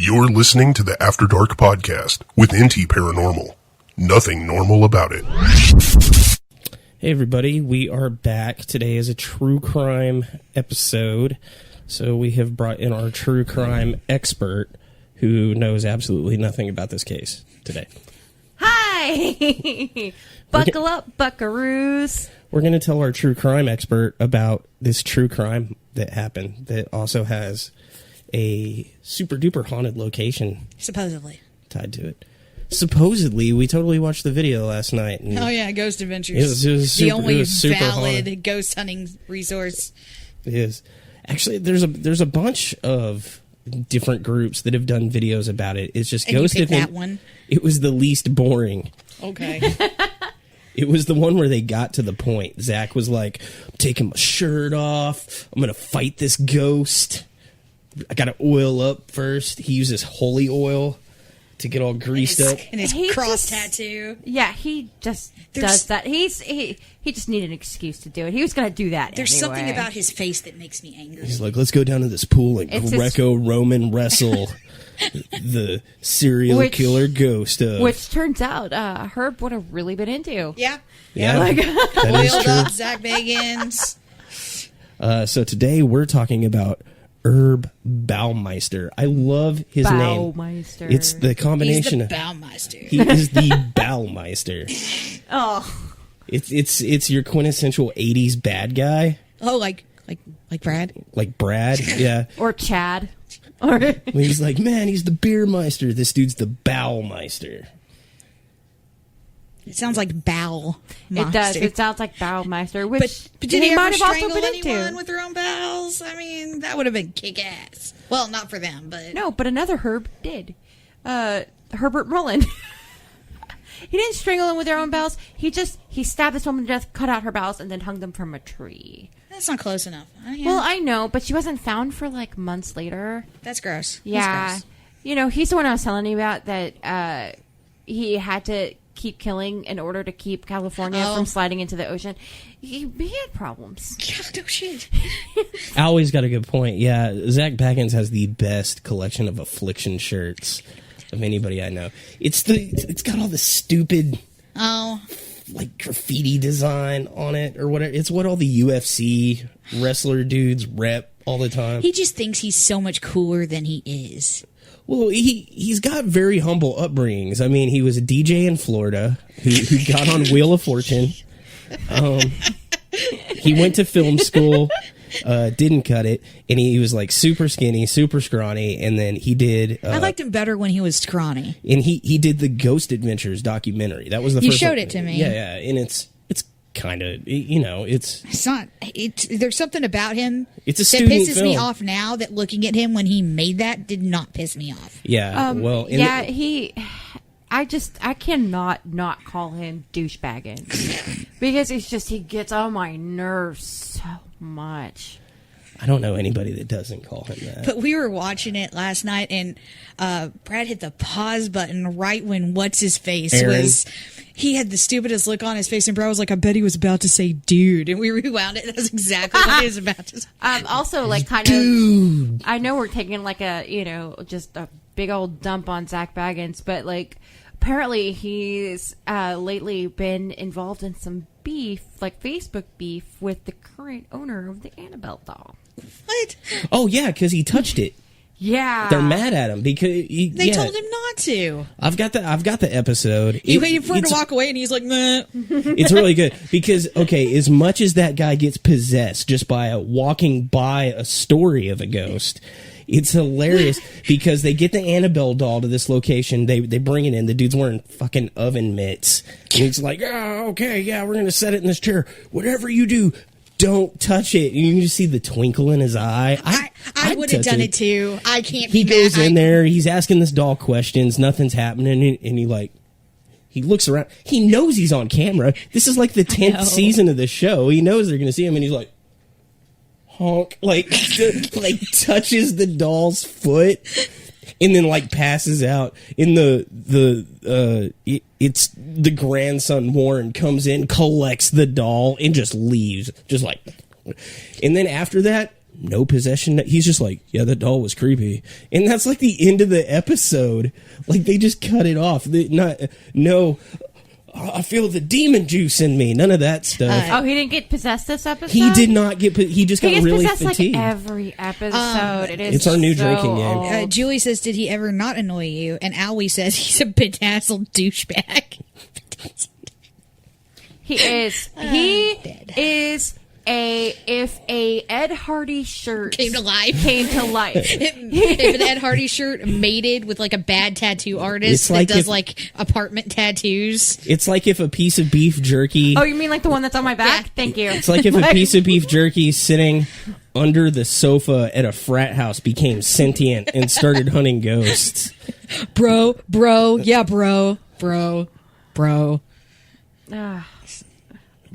You're listening to the After Dark podcast with NT Paranormal. Nothing normal about it. Hey everybody, we are back. Today is a true crime episode. So we have brought in our true crime expert who knows absolutely nothing about this case today. Hi! Buckle up, buckaroos. We're going to tell our true crime expert about this true crime that happened that also has a super duper haunted location. Supposedly. Tied to it. Supposedly, we totally watched the video last night. And oh yeah, Ghost Adventures. It was super, the only valid haunted ghost hunting resource. It is. Actually, there's a bunch of different groups that have done videos about it. It's just and Ghost Adventures. That one. It was the least boring. Okay. It was the one where they got to the point. Zach was like, I'm taking my shirt off. I'm going to fight this ghost. I got to oil up first. He uses holy oil to get all greased up. And his cross tattoo. Yeah, he just does that. He just needed an excuse to do it. He was going to do that There's anyway. something about his face that makes me angry. He's like, let's go down to this pool and Greco-Roman wrestle the serial killer ghost. Which turns out Herb would have really been into. Yeah. Like, oiled up Zach Bagans. So today we're talking about Herb Baumeister. I love his name. Baumeister. It's the combination. He's the Baumeister. He is the Baumeister. Oh. It's your quintessential 80s bad guy. Oh, like Brad? Like Brad, yeah. Or Chad. Or He's like, man, he's the Beermeister. This dude's the Baumeister. It sounds like Bowel. It does. It sounds like Baumeister, which but did he ever might have also strangle been anyone into. with their own bowels? I mean, that would have been kick-ass. Well, not for them, but... No, but another Herb did. Herbert Mullen. He didn't strangle them with their own bowels. He stabbed this woman to death, cut out her bowels, and then hung them from a tree. That's not close enough. Well, I know, but she wasn't found for like months later. That's gross. Yeah. That's gross. You know, he's the one I was telling you about that he had to keep killing in order to keep California from sliding into the ocean. He had problems. God, no shit. Always got a good point. Yeah, Zach Baggins has the best collection of affliction shirts of anybody I know. It's got all the stupid like graffiti design on it or whatever. It's what all the UFC wrestler dudes rep all the time. He just thinks he's so much cooler than he is. Well, he's got very humble upbringings. I mean, he was a DJ in Florida who got on Wheel of Fortune. He went to film school, didn't cut it, and he was like super skinny, super scrawny, and then he did... I liked him better when he was scrawny. And he did the Ghost Adventures documentary. That was the you first showed one. it to me. Yeah, and it's kind of, It's not... there's something about him it's a that student pisses film. me off now that looking at him when he made that did not piss me off. Yeah, well... I cannot not call him douchebagging because he gets on my nerves so much. I don't know anybody that doesn't call him that. But we were watching it last night, and Brad hit the pause button right when what's-his-face was... He had the stupidest look on his face, and Brad was like, I bet he was about to say dude. And we rewound it, and that's exactly what he was about to say. Also, like, kind Dude. of... I know we're taking, like, just a big old dump on Zach Baggins, but, like, apparently he's lately been involved in some beef, like Facebook beef, with the current owner of the Annabelle doll. What? Oh, yeah, because he touched it. Yeah. They're mad at him because... They told him not to. I've got the episode. He waited for him to walk away, and he's like, meh. It's really good because, okay, as much as that guy gets possessed just by walking by a story of a ghost, it's hilarious because they get the Annabelle doll to this location. They bring it in. The dude's wearing fucking oven mitts. And he's like, oh, okay, yeah, we're going to set it in this chair. Whatever you do, don't touch it. And you can just see the twinkle in his eye. I would have done it too. I can't He be goes mad. in there. He's asking this doll questions. Nothing's happening. And he looks around. He knows he's on camera. This is like the 10th season of the show. He knows they're going to see him. And he's like, honk. Like touches the doll's foot. And then like passes out. In it's the grandson Warren comes in, collects the doll, and just leaves. Just like... And then after that, no possession. He's just like, yeah, that doll was creepy. And that's like the end of the episode. Like, they just cut it off. I feel the demon juice in me. None of that stuff. He didn't get possessed this episode? He did not get... He just got really possessed fatigued. Like every episode. It's our new drinking game. Julie says, did he ever not annoy you? And Alwie says he's a bedazzled douchebag. He is. He is if a Ed Hardy shirt came to life. If an Ed Hardy shirt mated with like a bad tattoo artist that does like apartment tattoos. It's like if a piece of beef jerky. Oh, you mean like the one that's on my back? Yeah. Thank you. It's like if a piece of beef jerky sitting under the sofa at a frat house became sentient and started hunting ghosts. Bro.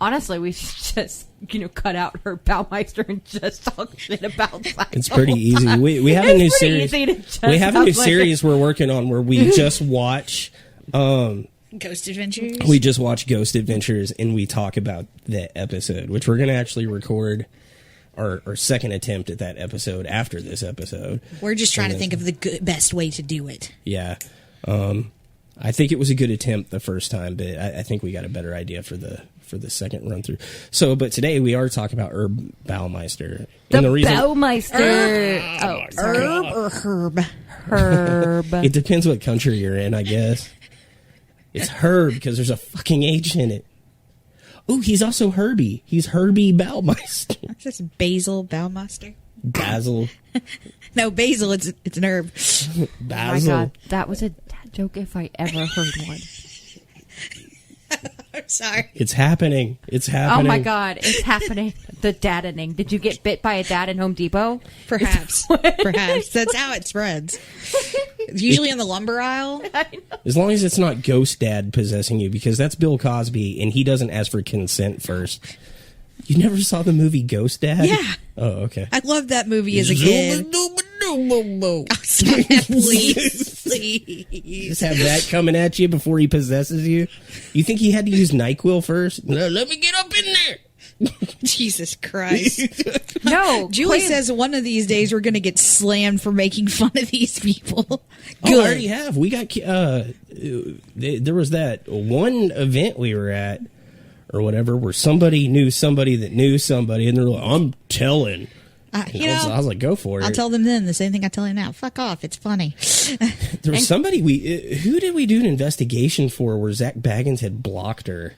Honestly, we should just, cut out Herb Baumeister and just talk shit about Psycho. It's pretty easy. We have a new series. We have a new series we're working on where we just watch Ghost Adventures. We just watch Ghost Adventures and we talk about that episode, which we're going to actually record our second attempt at that episode after this episode. We're just trying to think of the best way to do it. Yeah. I think it was a good attempt the first time, but I think we got a better idea for the second run through. So, but today we are talking about Herb Baumeister. Baumeister. Herb or Herb? Herb. It depends what country you're in, I guess. It's Herb because there's a fucking H in it. Oh, he's also Herbie. He's Herbie Baumeister. It's just Basil Baumeister. Basil. No, Basil. It's an herb. Basil. Oh my God, that was a dad joke if I ever heard one. I'm sorry. It's happening. It's happening. Oh my God, it's happening. The daddening. Did you get bit by a dad in Home Depot? Perhaps. Perhaps. That's how it spreads. It's usually in the lumber aisle. As long as it's not Ghost Dad possessing you, because that's Bill Cosby, and he doesn't ask for consent first. You never saw the movie Ghost Dad? Yeah. Oh, okay. I loved that movie as a kid. Oh, stop that, please. Please. Just have that coming at you before he possesses you. You think he had to use NyQuil first? No, let me get up in there. Jesus Christ. No. Julie says one of these days we're going to get slammed for making fun of these people. Good. Oh, I already have. We got, there was that one event we were at, or whatever, where somebody knew somebody that knew somebody, and they're like, I'm telling. I was like, go for it. I'll tell them then the same thing I tell you now. Fuck off. It's funny. There was somebody who did we do an investigation for where Zach Baggins had blocked her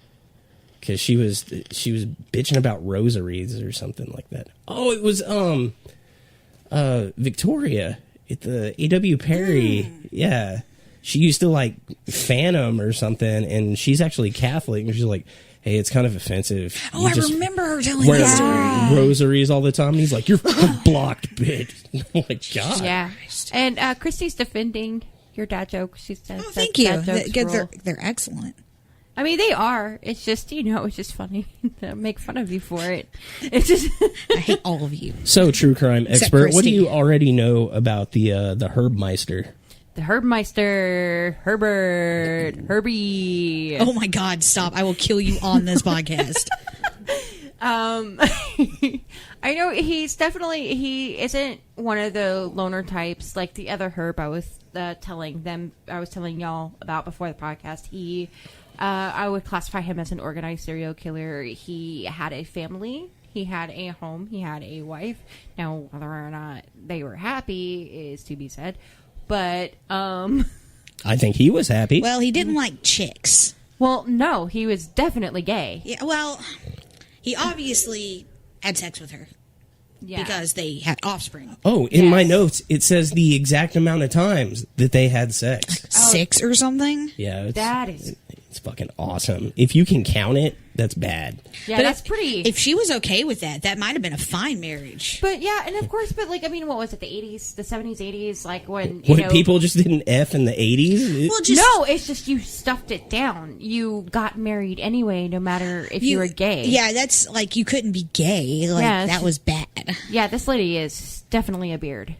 because she was bitching about rosaries or something like that. Oh, it was Victoria at the A.W. Perry. Yeah. She used to like fan him or something, and she's actually Catholic, and she's like, hey, it's kind of offensive. Oh, I remember her telling me that story. Rosaries all the time. And he's like, you're blocked, bitch. Oh, my God. Yeah. And Christy's defending your dad joke. She says, thank you. They're excellent. I mean, they are. It's just, it's just funny to make fun of you for it. It's just... I hate all of you. So, true crime expert, what do you already know about the Herb Meister? The Herb Meister, Herbie. Oh my God, stop. I will kill you on this podcast. I know he isn't one of the loner types like the other Herb I was telling y'all about before the podcast. I would classify him as an organized serial killer. He had a family. He had a home. He had a wife. Now, whether or not they were happy is to be said. But, I think he was happy. Well, he didn't like chicks. Well, no, he was definitely gay. Yeah, well, he obviously had sex with her. Yeah. Because they had offspring. Oh, in my notes, it says the exact amount of times that they had sex. 6 or something? Yeah. It's fucking awesome. If you can count it, that's bad. Yeah, but that's pretty... If she was okay with that might have been a fine marriage. But yeah, and of course, but like, I mean, what was it, the 80s, the 70s, 80s? Like when, people just didn't F in the 80s? No, it's just you stuffed it down. You got married anyway, no matter if you were gay. Yeah, that's like, you couldn't be gay. Like, that was bad. Yeah, this lady is definitely a beard.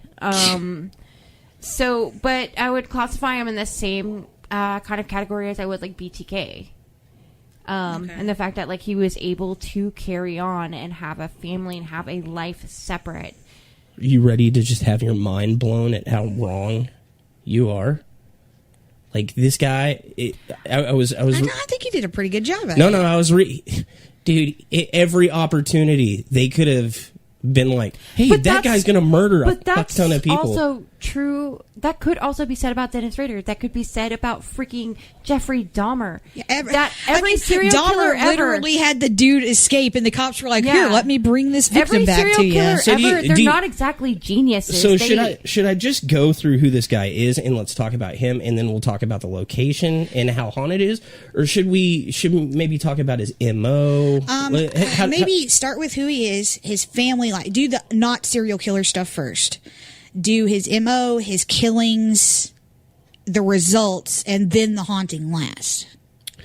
So, but I would classify him in the same kind of category as I would like BTK. And the fact that like he was able to carry on and have a family and have a life separate. Are you ready to just have your mind blown at how wrong you are? Like this guy, I think you did a pretty good job at it. No, dude, every opportunity they could have been like, hey, that guy's going to murder a fuck ton of people. Also true. That could also be said about Dennis Rader. That could be said about freaking Jeffrey Dahmer. Yeah, every serial killer Dahmer literally had the dude escape, and the cops were like, "Here, let me bring this victim back to you." Every serial killer they're not exactly geniuses. So should I just go through who this guy is and let's talk about him, and then we'll talk about the location and how haunted it is, or should we maybe talk about his MO? Maybe start with who he is, his family life. Do the not serial killer stuff first. Do his MO, his killings, the results, and then the haunting last,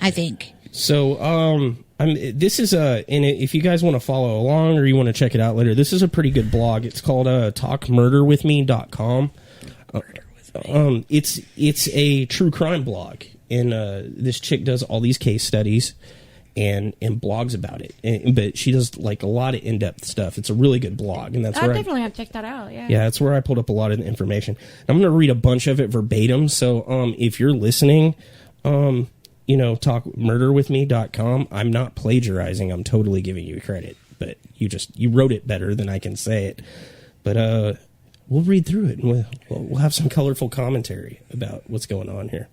I think. So, this is and if you guys want to follow along or you want to check it out later, this is a pretty good blog. It's called talkmurderwithme.com. It's a true crime blog, and this chick does all these case studies and blogs about it, but she does like a lot of in-depth stuff. It's a really good blog, and that's where I definitely have to check that out. Yeah, that's where I pulled up a lot of the information. I'm going to read a bunch of it verbatim. So, if you're listening, talkmurderwithme.com. I'm not plagiarizing. I'm totally giving you credit, but you wrote it better than I can say it. But we'll read through it, and we'll have some colorful commentary about what's going on here.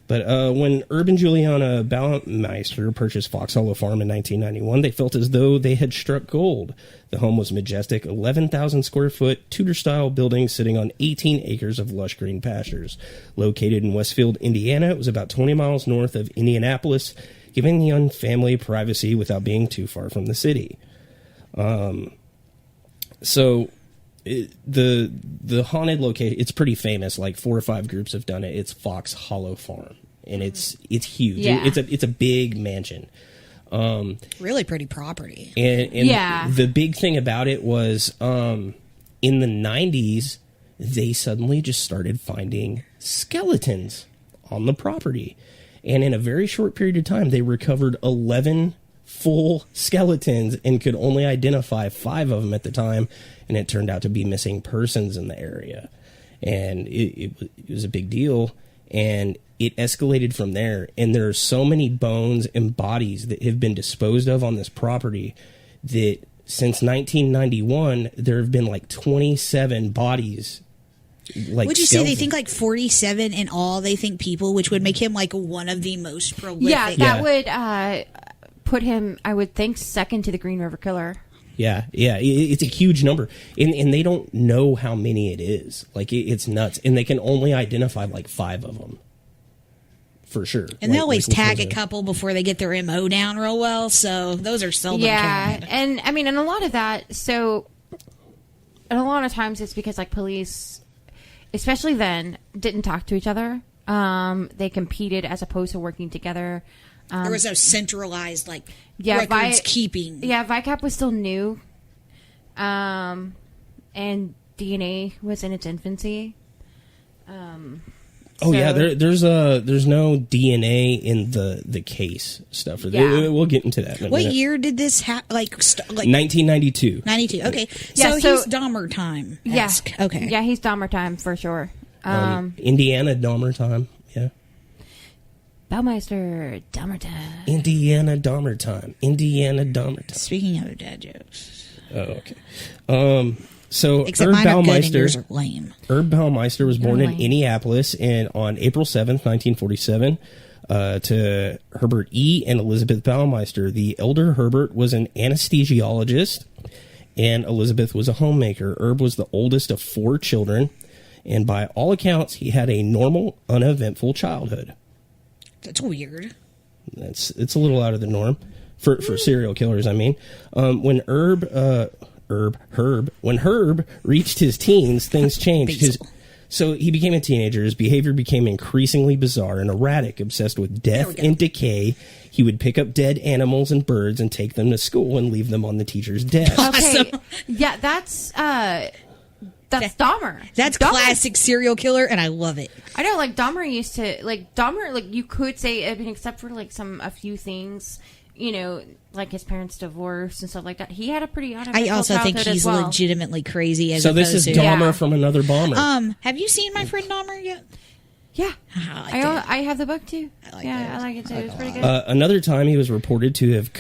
But when Herb and Juliana Baumeister purchased Fox Hollow Farm in 1991, they felt as though they had struck gold. The home was majestic, 11,000 square foot, Tudor-style building sitting on 18 acres of lush green pastures. Located in Westfield, Indiana, it was about 20 miles north of Indianapolis, giving the young family privacy without being too far from the city. The haunted location, it's pretty famous. Like 4 or 5 groups have done it. It's Fox Hollow Farm, and it's huge. Yeah. It's a big mansion. Really pretty property. And the big thing about it was in the 90s, they suddenly just started finding skeletons on the property. And in a very short period of time, they recovered 11 full skeletons and could only identify 5 of them at the time, and it turned out to be missing persons in the area, and it was a big deal, and it escalated from there. And there are so many bones and bodies that have been disposed of on this property that since 1991 there have been like 27 bodies. Like, would you say they think like 47 in all? They think people, which would make him like one of the most prolific. Yeah, that would put him, I would think, second to the Green River Killer. Yeah, it's a huge number, and they don't know how many it is. Like, it's nuts, and they can only identify like 5 of them, for sure. And they always tag a couple before they get their MO down real well, so those are seldom counted. And I mean, and a lot of that, so, and a lot of times it's because like police, especially then, didn't talk to each other. They competed as opposed to working together. There was no centralized, records keeping. Yeah, VICAP was still new. And DNA was in its infancy. There's no DNA in the case stuff. We'll get into that in a what minute. year did this happen? 1992. 92, okay. So he's Dahmer time. Yeah. Okay. Yeah, he's Dahmer time for sure. Indiana Dahmer time, yeah. Baumeister, Dahmer time. Indiana Dahmer time. Speaking of dad jokes. Oh, okay. So except Herb mine are good and Baumeister, yours are lame. Herb Baumeister was born in Indianapolis on April 7th, 1947, to Herbert E. and Elizabeth Baumeister. The elder Herbert was an anesthesiologist, and Elizabeth was a homemaker. Herb was the oldest of 4 children, and by all accounts, he had a normal, uneventful childhood. That's weird. It's a little out of the norm for serial killers. I mean, when Herb reached his teens, things changed. So he became a teenager. His behavior became increasingly bizarre and erratic, obsessed with death and decay. He would pick up dead animals and birds and take them to school and leave them on the teacher's desk. Okay, yeah, that's That's Dahmer. That's Dahmer. classic serial killer, and I love it. I know, like Dahmer used to, like Dahmer, like you could say, I mean, except for like a few things, you know, like his parents' divorce and stuff like that. He had a pretty I also think he's legitimately crazy. So this is Dahmer from Another Bomber. Have you seen My Friend Dahmer yet? Yeah, I have the book too. I like it too. It's pretty good. Another time he was reported to have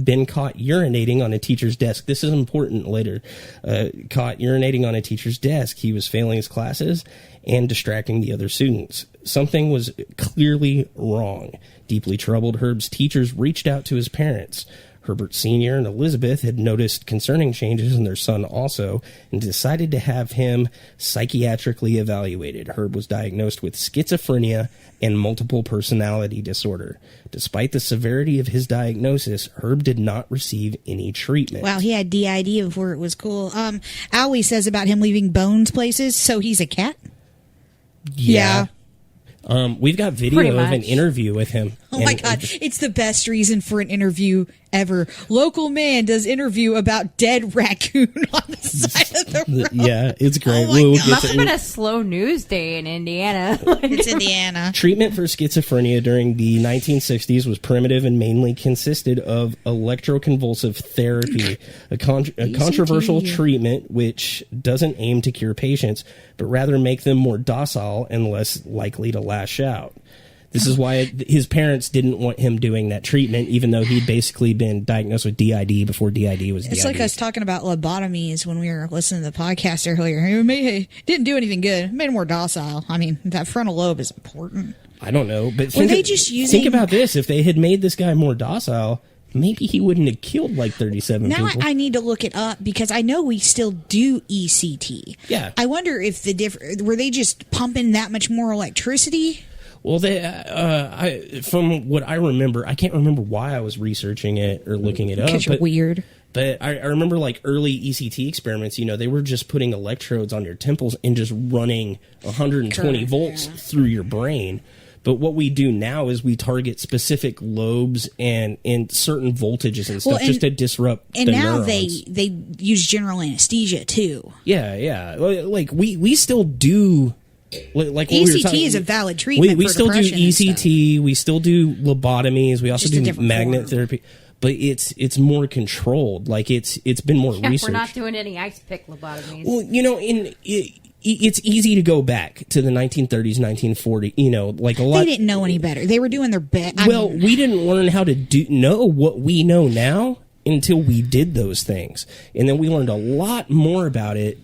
been caught urinating on a teacher's desk. This is important later. Caught urinating on a teacher's desk. He was failing his classes and distracting the other students. Something was clearly wrong. Deeply troubled, Herb's teachers reached out to his parents. Herbert Sr. and Elizabeth had noticed concerning changes in their son also and decided to have him psychiatrically evaluated. Herb was diagnosed with schizophrenia and multiple personality disorder. Despite the severity of his diagnosis, Herb did not receive any treatment. Wow, he had DID before it was cool. Allie says about him leaving bones places, so he's a cat? Yeah. We've got video of an interview with him. Oh my God. It's the best reason for an interview ever. Local man does interview about dead raccoon on the side of the road. Yeah, it's great. Must have been a slow news day in Indiana. It's Indiana. Treatment for schizophrenia during the 1960s was primitive and mainly consisted of electroconvulsive therapy, a controversial treatment which doesn't aim to cure patients, but rather make them more docile and less likely to lash out. This is why his parents didn't want him doing that treatment, even though he'd basically been diagnosed with DID before DID was DID. It's like us talking about lobotomies when we were listening to the podcast earlier. It didn't do anything good. It made him more docile. I mean, that frontal lobe is important. I don't know, but think about this. If they had made this guy more docile, maybe he wouldn't have killed like 37 now people. I need to look it up because I know we still do ECT. Yeah. I wonder if were they just pumping that much more electricity? Well, from what I remember, I can't remember why I was researching it or looking it up. Because you're weird. But I remember like early ECT experiments, you know, they were just putting electrodes on your temples and just running 120 volts through your brain. But what we do now is we target specific lobes and certain voltages and stuff just to disrupt the neurons. And now they use general anesthesia too. Yeah. Like we still do... Like ECT is a valid treatment. We still do ECT. We still do lobotomies. We also do magnet therapy, but it's more controlled. Like it's been more researched. We're not doing any ice pick lobotomies. Well, you know, it's easy to go back to the 1930s, 1940s. You know, like a lot. They didn't know any better. They were doing their best. Well, we didn't learn how to know what we know now until we did those things, and then we learned a lot more about it.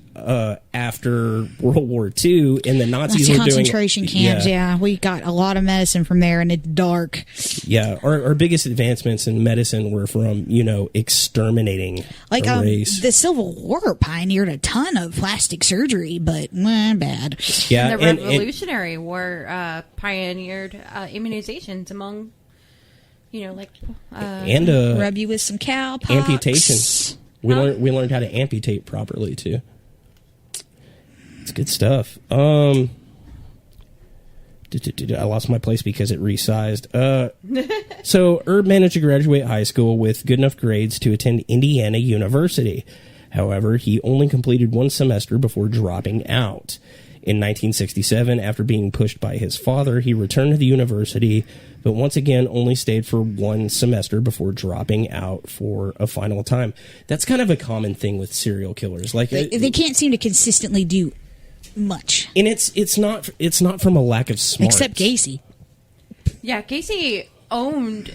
After World War II, and the Nazis were doing concentration camps. Yeah, we got a lot of medicine from there, and it's dark. Yeah, our biggest advancements in medicine were from exterminating a race. The Civil War pioneered a ton of plastic surgery, but bad. Yeah, and the Revolutionary War pioneered immunizations among, and rub you with some cowpox. Amputation. We learned how to amputate properly too. It's good stuff. I lost my place because it resized. So Herb managed to graduate high school with good enough grades to attend Indiana University. However, he only completed one semester before dropping out. In 1967, after being pushed by his father, he returned to the university, but once again only stayed for one semester before dropping out for a final time. That's kind of a common thing with serial killers. Like they can't seem to consistently do much, and it's not from a lack of smarts. Except Gacy. Yeah, Gacy owned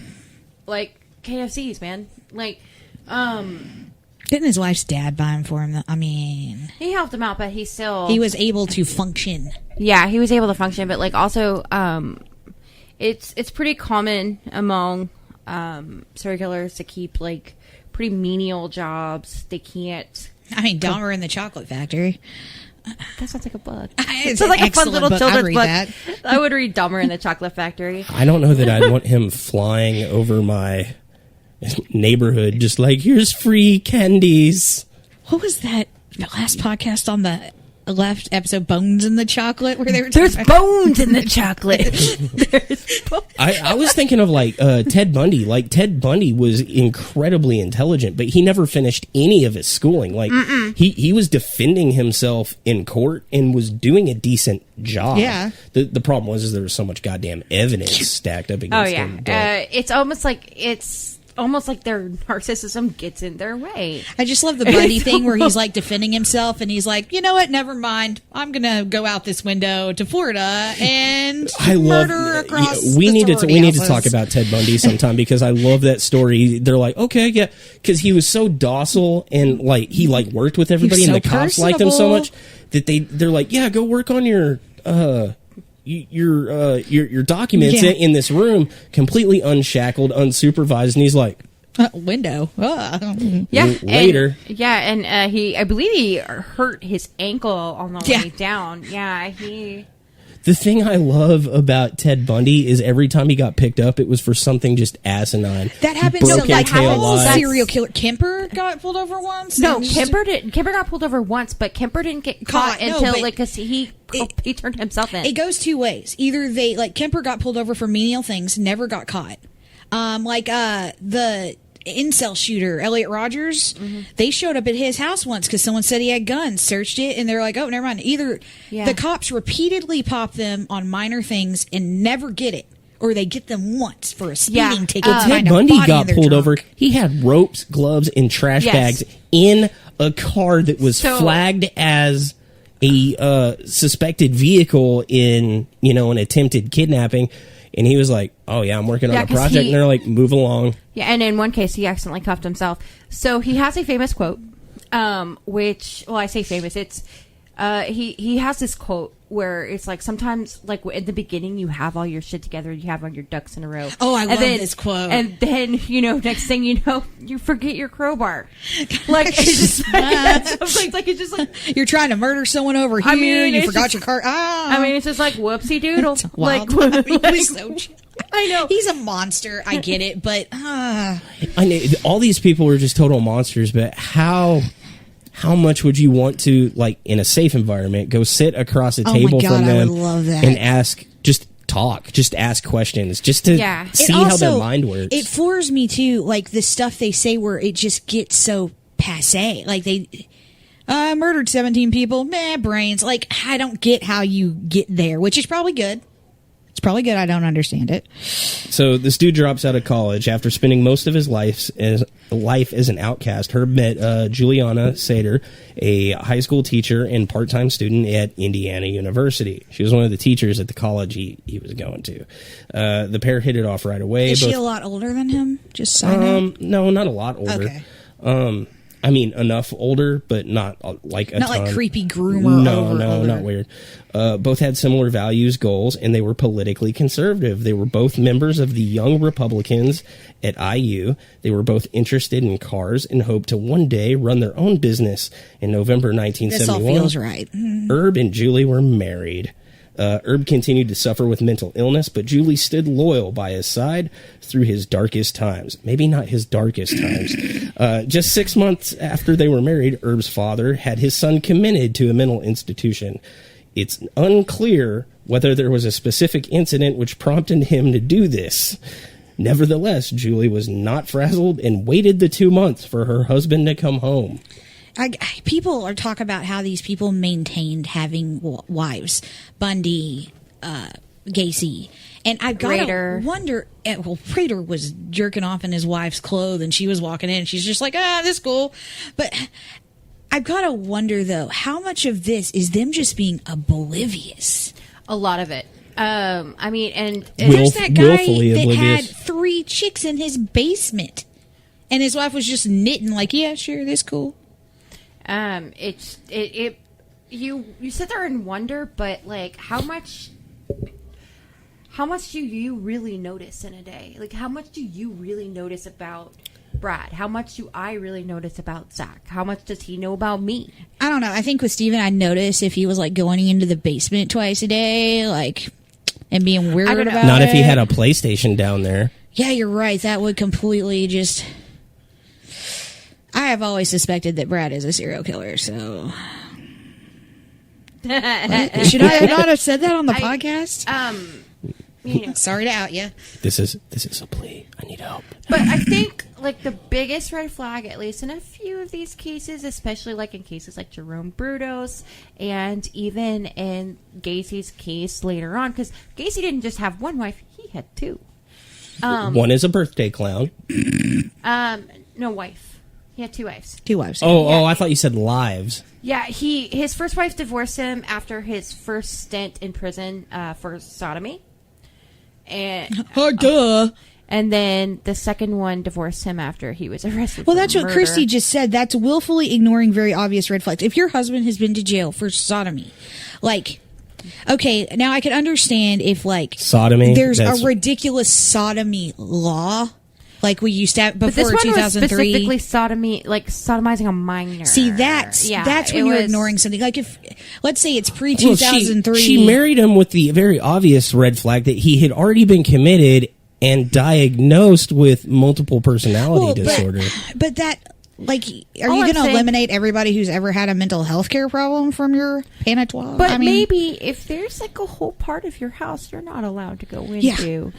like KFCs, man. Like, didn't his wife's dad buy him for him? I mean, he helped him out, but he was able to function. Yeah, he was able to function, but like also, it's pretty common among serial killers to keep like pretty menial jobs. They can't. I mean, Dahmer in the Chocolate Factory. That sounds like a book. It sounds like a fun little children's book. That. I would read Dahmer in the Chocolate Factory. I don't know that I'd want him flying over my neighborhood just like, here's free candies. What was that? The last podcast on the left episode Bones in the Chocolate, where they were There's bones in the chocolate. I was thinking of like Ted Bundy. Like Ted Bundy was incredibly intelligent, but he never finished any of his schooling. Like he was defending himself in court and was doing a decent job. Yeah. The problem was there was so much goddamn evidence stacked up against him. It's almost like their narcissism gets in their way. I just love the Bundy thing where he's like defending himself and he's like, you know what, never mind. I'm going to go out this window to Florida and murder across we need to houses. talk about Ted Bundy sometime because I love that story. They're like, okay, yeah, because he was so docile and like he like worked with everybody and so the cops liked him so much that they're like, yeah, go work on your documents in this room, completely unshackled, unsupervised, and he's like, window. Yeah, later. And I believe he hurt his ankle on the way down. Yeah, The thing I love about Ted Bundy is every time he got picked up, it was for something just asinine. That happens Broke to like tail alive. serial killer. Kemper got pulled over once. No, Kemper got pulled over once, but Kemper didn't get caught until because he turned himself in. It goes two ways. Either they like Kemper got pulled over for menial things, never got caught. The incel shooter Elliot Rogers, they showed up at his house once because someone said he had guns, searched it, and they're like, oh, never mind. Either the cops repeatedly pop them on minor things and never get it, or they get them once for a speeding ticket. Ted Bundy got pulled over. He had ropes, gloves, and trash bags in a car that was flagged as a suspected vehicle in an attempted kidnapping. And he was like, oh, yeah, I'm working on a project. And they're like, move along. Yeah, and in one case, he accidentally cuffed himself. So he has a famous quote, which, well, I say famous. It's he has this quote where it's like sometimes, like at the beginning, you have all your shit together. You have all your ducks in a row. Oh, I love this quote. And then, next thing you know, you forget your crowbar. Like, it's just like it's just like... You're trying to murder someone over here. You forgot your car. It's just like, whoopsie doodle. I know. He's a monster. I get it, but... I know, all these people are just total monsters, but how much would you want to, like, in a safe environment, go sit across a table from them and ask, just ask questions, just to see how their mind works? It floors me, too, like, the stuff they say where it just gets so passé. Like, they... murdered 17 people, brains. Like, I don't get how you get there, which is probably good. It's probably good. I don't understand it. So this dude drops out of college after spending most of his life as an outcast. Herb met Juliana Sater, a high school teacher and part-time student at Indiana University. She was one of the teachers at the college he was going to. The pair hit it off right away. Is she a lot older than him? Just side note? No, not a lot older. Okay. Enough older, but not like a ton. Not like creepy groomer. No, not weird. Both had similar values, goals, and they were politically conservative. They were both members of the Young Republicans at IU. They were both interested in cars and hoped to one day run their own business. In November 1971, this all feels right. Herb and Julie were married. Herb continued to suffer with mental illness, but Julie stood loyal by his side through his darkest times. Maybe not his darkest times. Just 6 months after they were married, Herb's father had his son committed to a mental institution. It's unclear whether there was a specific incident which prompted him to do this. Nevertheless, Julie was not frazzled and waited the 2 months for her husband to come home. People are talking about how these people maintained having wives. Bundy, Gacy. And I've got to wonder... Prater was jerking off in his wife's clothes and she was walking in and she's just like, this is cool. But I've got to wonder, though, how much of this is them just being oblivious? A lot of it. And there's that guy that had 3 chicks in his basement. And his wife was just knitting like, yeah, sure, this cool. You sit there and wonder, but like how much do you really notice in a day? Like how much do you really notice about Brad? How much do I really notice about Zach? How much does he know about me? I don't know. I think with Steven, I'd notice if he was like going into the basement twice a day, like, and being weird about it. Not if he had a PlayStation down there. Yeah, you're right. That would completely just... I have always suspected that Brad is a serial killer, so... Should I not have said that on the podcast? Sorry to out you. This is a plea. I need help. But I think like the biggest red flag, at least in a few of these cases, especially like in cases like Jerome Brudos, and even in Gacy's case later on, because Gacy didn't just have one wife; he had two. One is a birthday clown. No wife. He had two wives. Two wives. Oh, I thought you said lives. Yeah, his first wife divorced him after his first stint in prison for sodomy. And duh. And then the second one divorced him after he was arrested. Well, for that's what murder. Christy just said. That's willfully ignoring very obvious red flags. If your husband has been to jail for sodomy, like, okay, now I can understand if like sodomy. There's a ridiculous sodomy law, like we used to have before but this one 2003. was specifically sodomy, like sodomizing a minor. See, that's when you're ignoring something. Like if, let's say it's pre-2003. She married him with the very obvious red flag that he had already been committed and diagnosed with multiple personality disorder. But that, like, are you going to eliminate everybody who's ever had a mental health care problem from your panatoire? But maybe if there's like a whole part of your house you're not allowed to go into.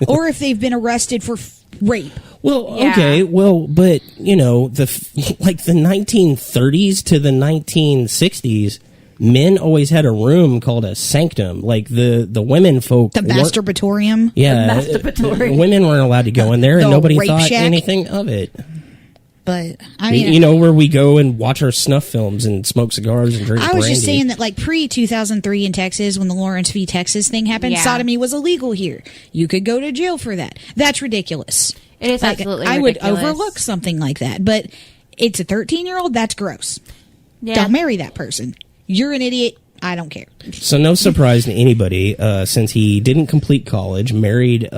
Or if they've been arrested for rape. Well, okay, but, you know, the 1930s to the 1960s, men always had a room called a sanctum. Like the women folk, the masturbatorium. Yeah, the masturbatorium. Women weren't allowed to go in there, and nobody thought shack. anything of it. But I mean, you know, where we go and watch our snuff films and smoke cigars and drink. I was brandy. just saying that, like pre-2003 in Texas, when the Lawrence v. Texas thing happened, sodomy was illegal here. You could go to jail for that. That's ridiculous. It is absolutely I ridiculous. would overlook something like that, but it's a 13-year-old. That's gross. Yeah. Don't marry that person. You're an idiot. I don't care. So no surprise to anybody, since he didn't complete college, married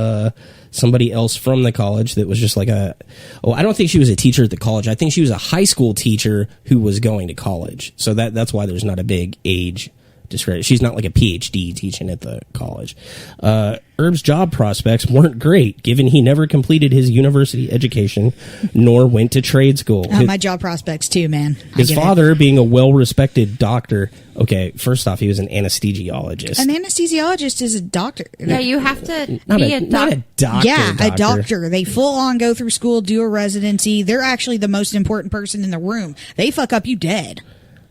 somebody else from the college that was just like I don't think she was a teacher at the college. I think she was a high school teacher who was going to college. So that's why there's not a big age discredit. She's not like a PhD teaching at the college. Herb's job prospects weren't great, given he never completed his university education, nor went to trade school. My job prospects too, man. His father, being a well-respected doctor. Okay, first off, he was an anesthesiologist. An anesthesiologist is a doctor. Yeah, you have to Not be a doctor. Yeah, a doctor. They full on go through school, do a residency. They're actually the most important person in the room. They fuck up, you dead.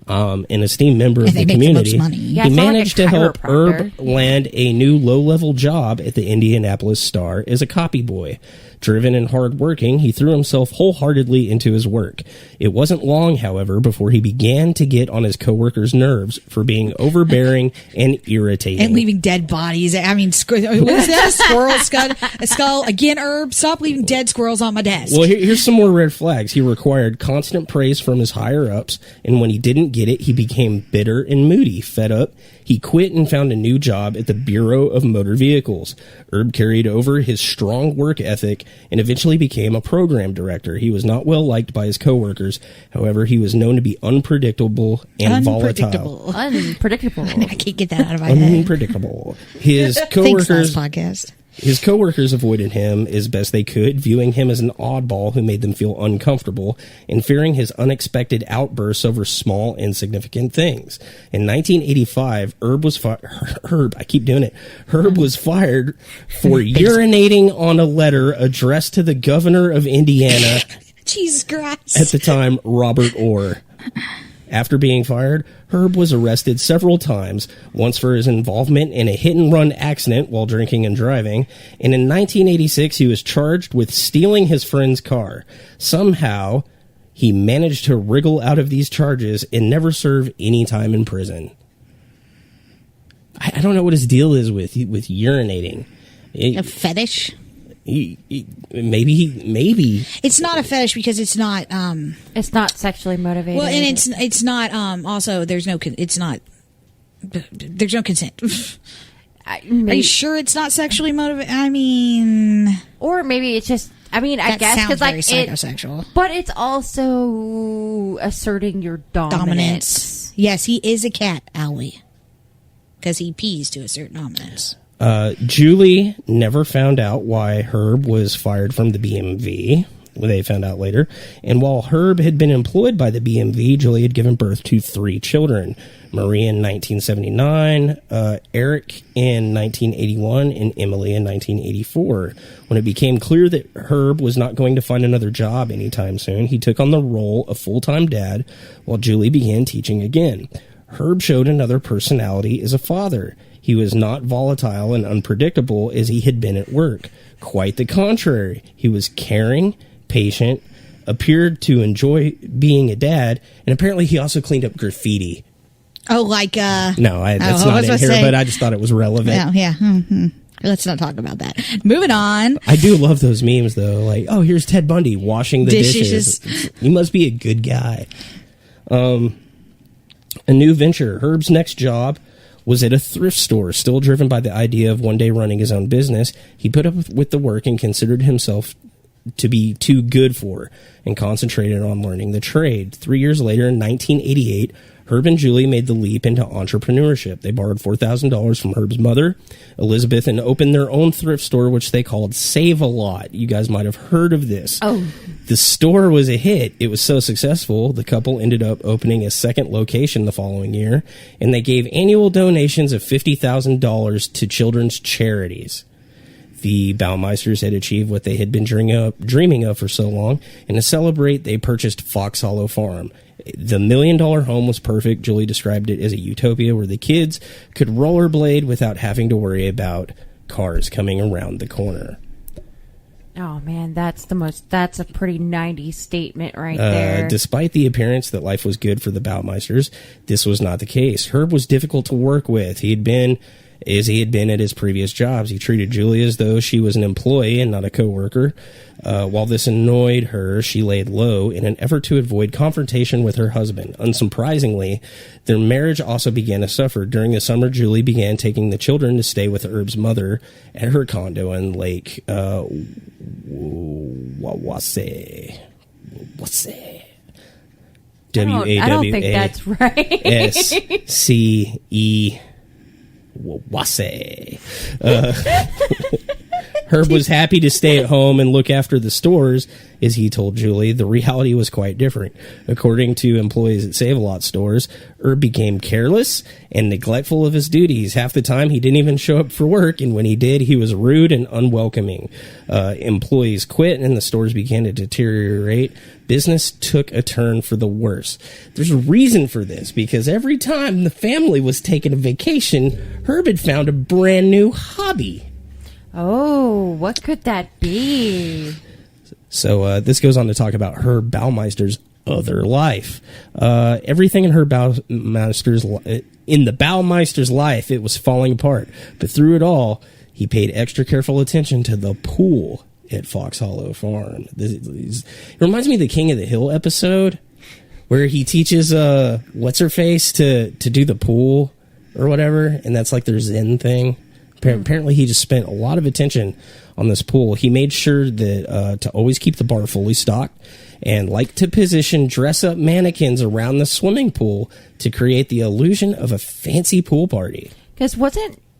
An esteemed member of the community. Yeah, he managed to help Herb land a new low-level job at the Indianapolis Star as a copy boy. Driven and hard-working, he threw himself wholeheartedly into his work. It wasn't long, however, before he began to get on his coworkers' nerves for being overbearing and irritating. And leaving dead bodies. I mean, was that a squirrel skull? Again, Herb, stop leaving dead squirrels on my desk. Well, here's some more red flags. He required constant praise from his higher-ups, and when he didn't get it, he became bitter and moody. Fed up, he quit and found a new job at the Bureau of Motor Vehicles. Herb carried over his strong work ethic and eventually became a program director. He was not well liked by his coworkers. However, he was known to be unpredictable and volatile. Unpredictable. I can't get that out of my head. Unpredictable. His coworkers. Podcast. His coworkers avoided him as best they could, viewing him as an oddball who made them feel uncomfortable and fearing his unexpected outbursts over small, insignificant things. In 1985, Herb was fired for urinating on a letter addressed to the governor of Indiana. Jesus Christ. At the time, Robert Orr. After being fired, Herb was arrested several times, once for his involvement in a hit-and-run accident while drinking and driving, and in 1986 he was charged with stealing his friend's car. Somehow, he managed to wriggle out of these charges and never serve any time in prison. I don't know what his deal is with urinating. A fetish? Maybe it's not a fetish because it's not sexually motivated. Well, and it's not also there's no consent. Are you sure it's not sexually motivated? I mean, or maybe it's just. I mean, I guess because like psychosexual, but it's also asserting your dominance. Yes, he is a cat, Owlie, because he pees to assert dominance. Julie never found out why Herb was fired from the BMV. they found out later. And while Herb had been employed by the BMV, Julie had given birth to 3 children. Marie in 1979, Eric in 1981, and Emily in 1984. When it became clear that Herb was not going to find another job anytime soon, he took on the role of full-time dad while Julie began teaching again. Herb showed another personality as a father. He was not volatile and unpredictable as he had been at work. Quite the contrary. He was caring, patient, appeared to enjoy being a dad, and apparently he also cleaned up graffiti. Oh, like that's not in here, but I just thought it was relevant. Yeah. Mm-hmm. Let's not talk about that. Moving on. I do love those memes, though. Like, oh, here's Ted Bundy washing the dishes. He must be a good guy. A new venture. Herb's next job was at a thrift store, still driven by the idea of one day running his own business. He put up with the work and considered himself to be too good for, and concentrated on learning the trade. 3 years later, in 1988, Herb and Julie made the leap into entrepreneurship. They borrowed $4,000 from Herb's mother, Elizabeth, and opened their own thrift store, which they called Save-A-Lot. You guys might have heard of this. Oh. The store was a hit. It was so successful, the couple ended up opening a second location the following year, and they gave annual donations of $50,000 to children's charities. The Baumeisters had achieved what they had been dreaming of for so long, and to celebrate, they purchased Fox Hollow Farm. The $1 million home was perfect. Julie described it as a utopia where the kids could rollerblade without having to worry about cars coming around the corner. Oh man, that's a pretty 90s statement right there. Despite the appearance that life was good for the Baumeisters, this was not the case. Herb was difficult to work with. He had been at his previous jobs. He treated Julie as though she was an employee and not a coworker. While this annoyed her, she laid low in an effort to avoid confrontation with her husband. Unsurprisingly, their marriage also began to suffer. During the summer, Julie began taking the children to stay with Herb's mother at her condo in Lake Wawasee. I don't think that's right. S-C-E Wawasee. Herb was happy to stay at home and look after the stores, as he told Julie. The reality was quite different. According to employees at Save-A-Lot stores, Herb became careless and neglectful of his duties. Half the time, he didn't even show up for work, and when he did, he was rude and unwelcoming. Employees quit, and the stores began to deteriorate. Business took a turn for the worse. There's a reason for this, because every time the family was taking a vacation, Herb had found a brand new hobby. Oh, what could that be? So this goes on to talk about Herb Baumeister's other life. Everything in Herb Baumeister's life, it was falling apart. But through it all, he paid extra careful attention to the pool at Fox Hollow Farm. It reminds me of the King of the Hill episode where he teaches what's-her-face to do the pool or whatever, and that's like their Zen thing. Apparently, he just spent a lot of attention on this pool. He made sure that to always keep the bar fully stocked and liked to position dress-up mannequins around the swimming pool to create the illusion of a fancy pool party. Because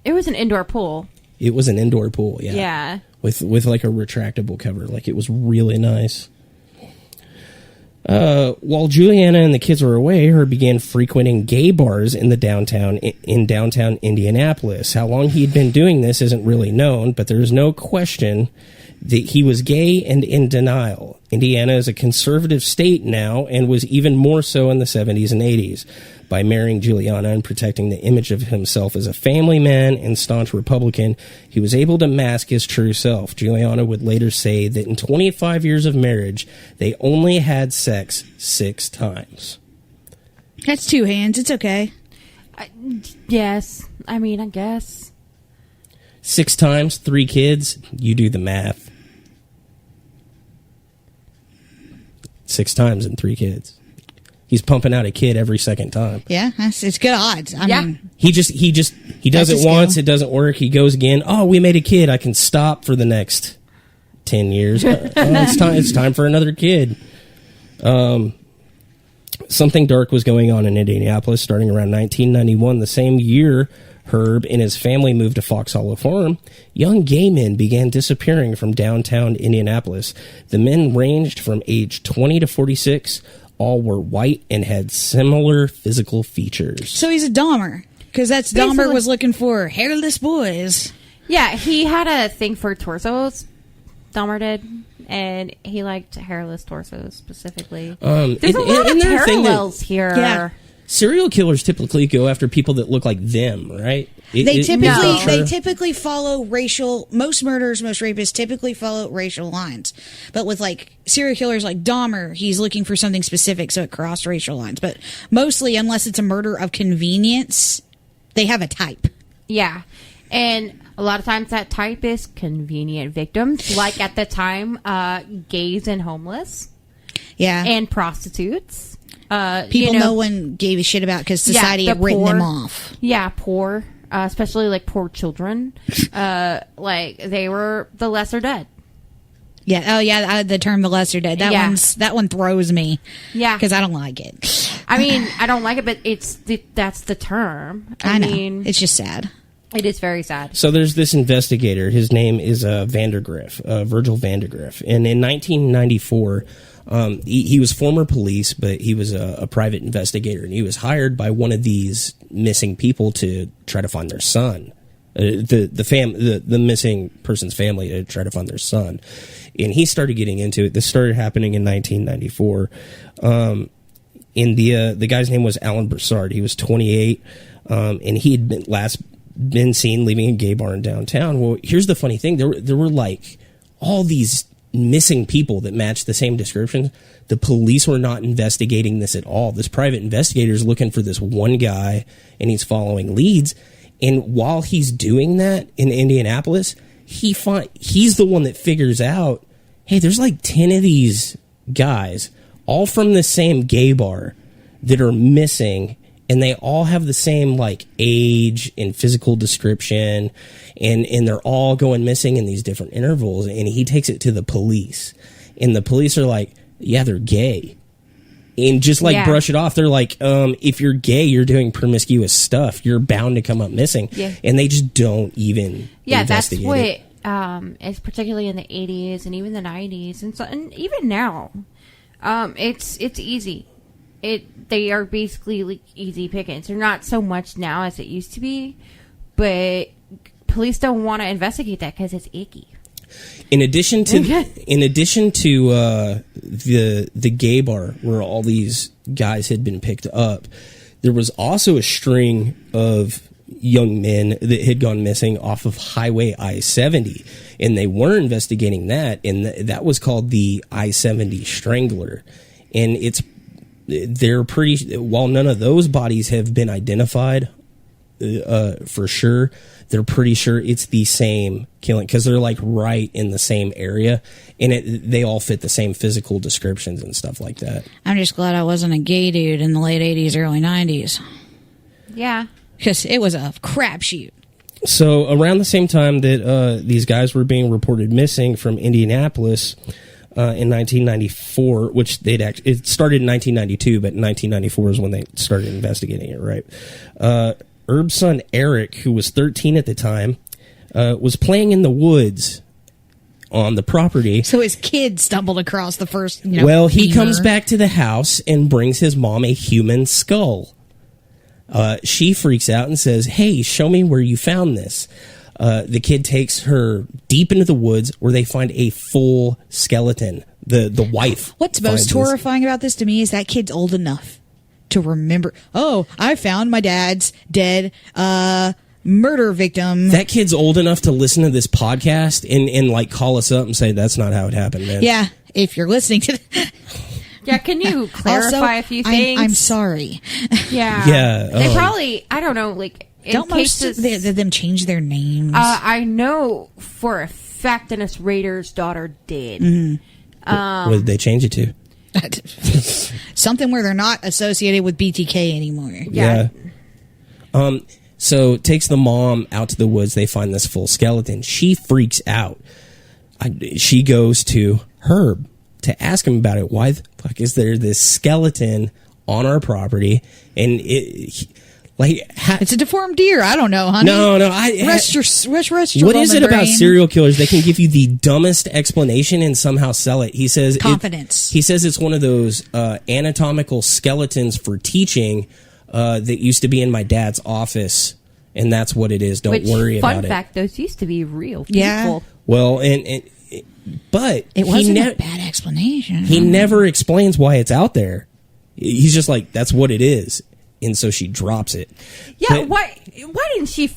it was an indoor pool. It was an indoor pool, yeah. Yeah. With like a retractable cover. Like, it was really nice. While Juliana and the kids were away, Herb began frequenting gay bars in downtown Indianapolis. How long he'd been doing this isn't really known, but there's no question that he was gay and in denial. Indiana is a conservative state now and was even more so in the 70s and 80s. By marrying Juliana and protecting the image of himself as a family man and staunch Republican, he was able to mask his true self. Juliana would later say that in 25 years of marriage, they only had sex 6 times. That's 2 hands. It's okay. Yes. I mean, I guess. 6 times, 3 kids, you do the math. 6 times and 3 kids. He's pumping out a kid every second time. Yeah, it's good odds. I mean, he does it once, it doesn't work. He goes again. Oh, we made a kid. I can stop for the next 10 years. It's time for another kid. Something dark was going on in Indianapolis starting around 1991. The same year, Herb and his family moved to Fox Hollow Farm, young gay men began disappearing from downtown Indianapolis. The men ranged from age 20 to 46. All were white and had similar physical features. So he's a Dahmer, because that's Basically. Dahmer was looking for hairless boys. Yeah, he had a thing for torsos. Dahmer did. And he liked hairless torsos specifically. There's a lot of parallels here. Yeah. Serial killers typically go after people that look like them, right? They No. typically follow racial. Most murderers, most rapists typically follow racial lines. But with like serial killers like Dahmer, he's looking for something specific, so it crossed racial lines. But mostly, unless it's a murder of convenience, they have a type. Yeah. And a lot of times that type is convenient victims, like at the time, gays and homeless. Yeah, And prostitutes. people no one gave a shit about because society the had written poor. them off. Yeah, poor. Especially like poor children. Like they were the lesser dead. Yeah. Oh, yeah. The term "the lesser dead." That one throws me. Yeah. because I don't like it. I mean, I don't like it, but that's the term. I know. mean, It's just sad. it is very sad. So there's this investigator. His name is Vandergriff, Virgil Vandergriff. And in 1994, he was former police, but he was a private investigator. And he was hired by one of these missing people to try to find their son. The missing person's family to try to find their son. And he started getting into it. This started happening in 1994. And the guy's name was Alan Broussard. He was 28. And he had been seen leaving a gay bar in downtown. Well, here's the funny thing. There were like all these missing people that matched the same description. The police were not investigating this at all. This private investigator is looking for this one guy, and he's following leads. And while he's doing that in Indianapolis, he's the one that figures out, hey, there's like 10 of these guys, all from the same gay bar, that are missing. And they all have the same like age and physical description, and they're all going missing in these different intervals. And he takes it to the police, and the police are like, "Yeah, they're gay," and just like brush it off. They're like, "If you're gay, you're doing promiscuous stuff. You're bound to come up missing." Yeah. And they just don't even investigate it. That's what is particularly in the 80s and even the 90s and even now. It's easy. They are basically like easy pickings. They're not so much now as it used to be, but police don't want to investigate that because it's icky. In addition to the gay bar where all these guys had been picked up, there was also a string of young men that had gone missing off of Highway I-70, and they were investigating that, and that was called the I-70 Strangler, and they're pretty, while none of those bodies have been identified for sure, they're pretty sure it's the same killing because they're like right in the same area, and they all fit the same physical descriptions and stuff like that. I'm just glad I wasn't a gay dude in the late 80s, early 90s. Yeah. Because it was a crapshoot. So around the same time that these guys were being reported missing from Indianapolis, in 1994, which it started in 1992, but in 1994 is when they started investigating it, right? Herb's son, Eric, who was 13 at the time, was playing in the woods on the property. So his kid stumbled across the first, he comes back to the house and brings his mom a human skull. She freaks out and says, "Hey, show me where you found this." The kid takes her deep into the woods where they find a full skeleton. The wife. What's most horrifying about this to me is that kid's old enough to remember, oh, I found my dad's dead murder victim. That kid's old enough to listen to this podcast and like call us up and say, that's not how it happened, man. Yeah, if you're listening to Yeah, can you clarify a few things? I'm sorry. Yeah. Yeah. They probably, I don't know, like, don't most of them change their names? I know for a fact Dennis Rader's daughter did. What did they change it to? Something where they're not associated with BTK anymore. Yeah. So takes the mom out to the woods. They find this full skeleton. She freaks out. She goes to Herb to ask him about it. Why the fuck is there this skeleton on our property? And Like, It's a deformed deer. I don't know, honey. no. Rest your What is it about brain. serial killers? They can give you the dumbest explanation and somehow sell it. He says Confidence. He says it's one of those anatomical skeletons for teaching that used to be in my dad's office, and that's what it is. Don't worry about it. Fun fact: those used to be real people. Yeah. Well, but It wasn't a bad explanation. He never explains why it's out there. He's just like, that's what it is. And so she drops it. Yeah, But- why didn't she,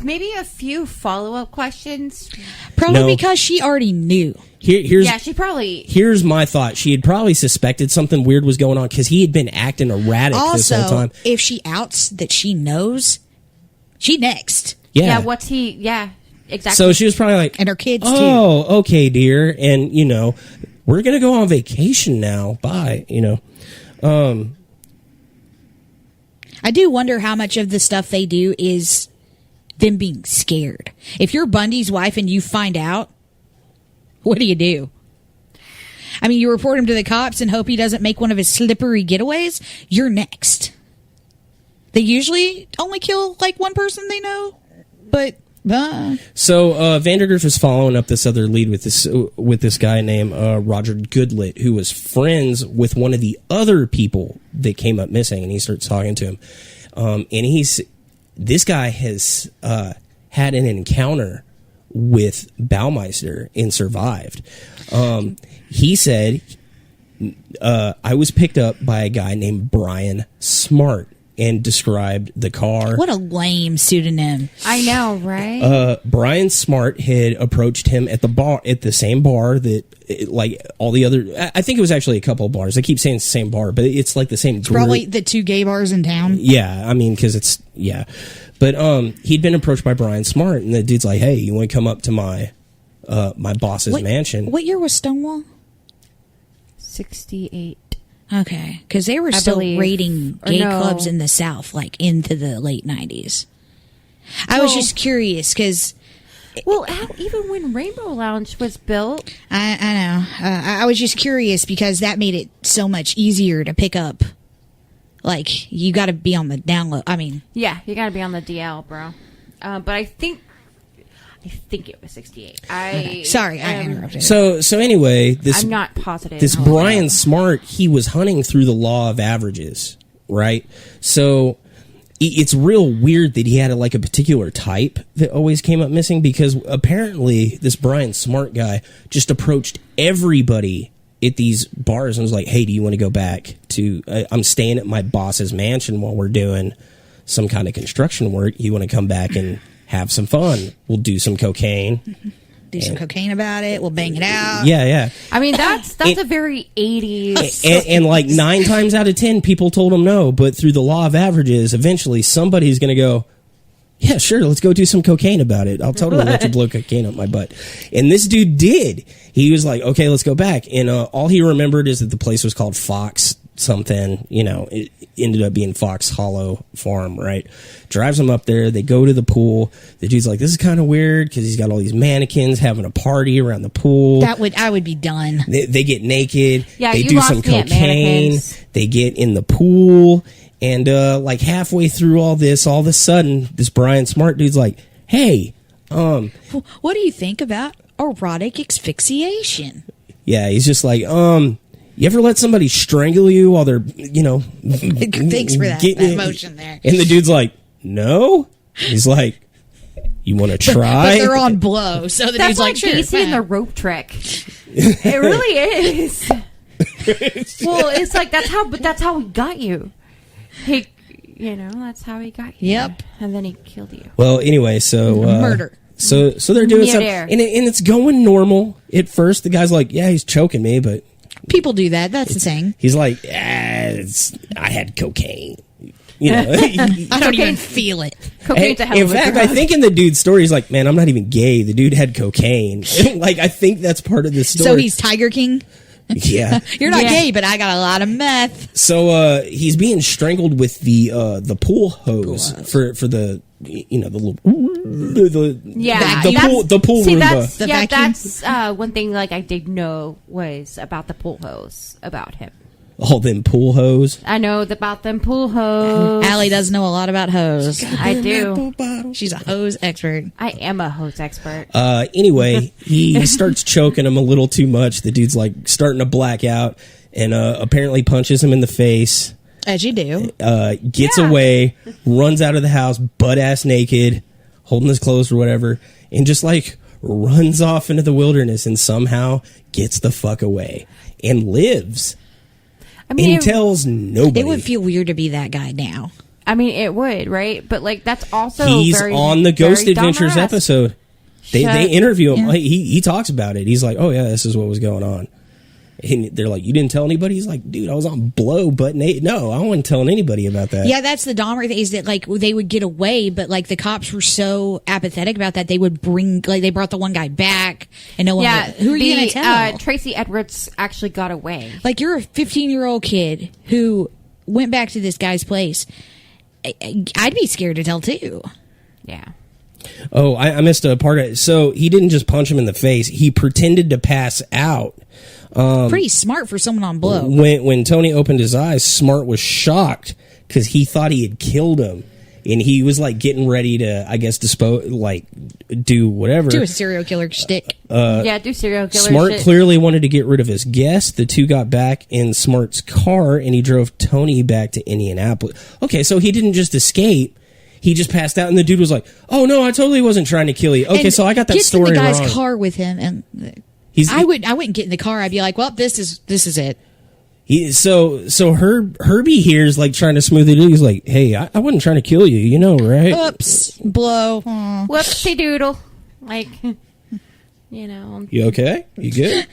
maybe a few follow-up questions? Probably No. because she already knew. Yeah, she probably... Here's my thought. She had probably suspected something weird was going on because he had been acting erratic this whole Also, time. if she outs that she knows, she next. Yeah. what's he... Yeah, exactly. So she was probably like, And her kids, too. oh, okay, dear. And, we're going to go on vacation now. Bye, I do wonder how much of the stuff they do is them being scared. If you're Bundy's wife and you find out, what do you do? I mean, you report him to the cops and hope he doesn't make one of his slippery getaways. You're next. They usually only kill like one person they know, but So Vandergriff is following up this other lead with this guy named Roger Goodlet, who was friends with one of the other people that came up missing, and he starts talking to him. And this guy has had an encounter with Baumeister and survived. He said, I was picked up by a guy named Brian Smart, and described the car. what a lame pseudonym. I know, right? Brian Smart had approached him at the same bar that, like all the other. I think it was actually a couple of bars. I keep saying it's the same bar, but it's like the same group. Probably the two gay bars in town. Yeah, I mean, because it's But he'd been approached by Brian Smart, and the dude's like, "Hey, you want to come up to my boss's mansion?" What year was Stonewall? 68. Okay, because they were I still believe. raiding Or gay no. clubs in the South, like into the late 90s. I was Well- just curious because Well, even when Rainbow Lounge was built, I know. I was just curious because that made it so much easier to pick up. Like, you got to be on the download. I mean, yeah, you got to be on the DL, bro. But I think it was 68. sorry, I interrupted. So anyway, I'm not positive. This Brian Smart, he was hunting through the law of averages, right? So it's real weird that he had a particular type that always came up missing, because apparently this Brian Smart guy just approached everybody at these bars and was like, "Hey, do you want to go back to? I'm staying at my boss's mansion while we're doing some kind of construction work. You want to come back and have some fun? We'll do some cocaine." Do some cocaine about it. We'll bang it out. Yeah. I mean, that's a very 80s. And like 9 times out of 10, people told him no. But through the law of averages, eventually somebody's going to go, "Yeah, sure, let's go do some cocaine about it. I'll totally let you blow cocaine up my butt." And this dude did. He was like, "Okay, let's go back." And all he remembered is that the place was called Fox something. It ended up being Fox Hollow Farm, right? Drives him up there. They go to the pool. The dude's like, "This is kind of weird," because he's got all these mannequins having a party around the pool. I would be done. They get naked. Yeah, they you do lost some me at cocaine. mannequins. They get in the pool. And like halfway through all this, all of a sudden, this Brian Smart dude's like, "Hey, What do you think about erotic asphyxiation? yeah." He's just like, "You ever let somebody strangle you while they're, Thanks for that getting it?" motion there. And the dude's like, "No." He's like, "You want to try?" But they're on blow, so the That's dude's like like, "Sure." Casey and the rope trick. It really is. Well, it's like that's how he got you. That's how he got you. Yep. And then he killed you. Well, anyway, so Murder. So they're doing something, Murder. and it's going normal at first. The guy's like, "Yeah, he's choking me," but People do that. That's the thing. he's like, I had cocaine. I don't even feel it. Cocaine's a hell In of a fact, drug. I think in the dude's story, he's like, "Man, I'm not even gay. The dude had cocaine." Like, I think that's part of the story. So he's Tiger King. yeah. You're not Yeah. gay, but I got a lot of meth. So he's being strangled with the pool hose for the the little Yeah, the pool see, Roomba. The vacuum? that's one thing I did know was about the pool hose about him. all them pool hose. I know about them pool hose. Allie does know a lot about hose. I do. She's a hose expert. I am a hose expert. Anyway, he starts choking him a little too much. The dude's like starting to black out, and apparently punches him in the face. As you do. Gets away, runs out of the house, butt-ass naked, holding his clothes or whatever, and just like runs off into the wilderness and somehow gets the fuck away and lives. I mean, and tells nobody. It would feel weird to be that guy now. I mean, it would, right? But like, that's also he's very, on the Ghost very Adventures Dahmer-esque. episode. They interview him. Yeah. He talks about it. He's like, "Oh yeah, this is what was going on." And they're like, "You didn't tell anybody?" He's like, "Dude, I was on blow, but no, I wasn't telling anybody about that." Yeah, that's the Dahmer thing, is that like they would get away, but like the cops were so apathetic about that, they would bring, like, they brought the one guy back, and no one. Yeah, would, who are you going to tell? Tracy Edwards actually got away. Like, you're a 15-year-old kid who went back to this guy's place. I'd be scared to tell too. Yeah. Oh, I missed a part of it. So he didn't just punch him in the face. He pretended to pass out. Pretty smart for someone on blow. When Tony opened his eyes, Smart was shocked because he thought he had killed him. And he was like getting ready to, I guess, do whatever. Do a serial killer shtick. Do serial killer Smart shit. clearly wanted to get rid of his guest. The two got back in Smart's car, and he drove Tony back to Indianapolis. Okay, so he didn't just escape. He just passed out, and the dude was like, "Oh no, I totally wasn't trying to kill you." Okay, And so I got that gets story in the guy's wrong. car with him, and I wouldn't get in the car. I'd be like, "Well, this is it." So Herbie here is like trying to smooth it. He's like, "Hey, I wasn't trying to kill you, you know, right?" Oops, blow. Whoopsie doodle. Like, you know. You okay? You good?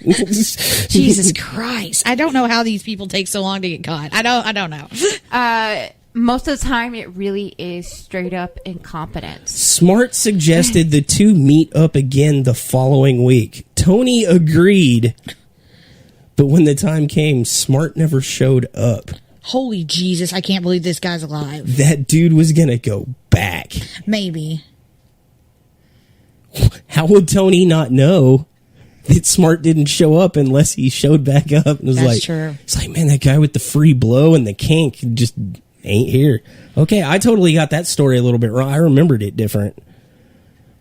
Jesus Christ! I don't know how these people take so long to get caught. I don't know. Most of the time, it really is straight up incompetence. Smart suggested the two meet up again the following week. Tony agreed, but when the time came, Smart never showed up. Holy Jesus! I can't believe this guy's alive. That dude was gonna go back. Maybe. How would Tony not know that Smart didn't show up unless he showed back up? And was That's like, true. It's like, man, that guy with the free blow and the kink just ain't here. Okay, I totally got that story a little bit wrong. I remembered it different.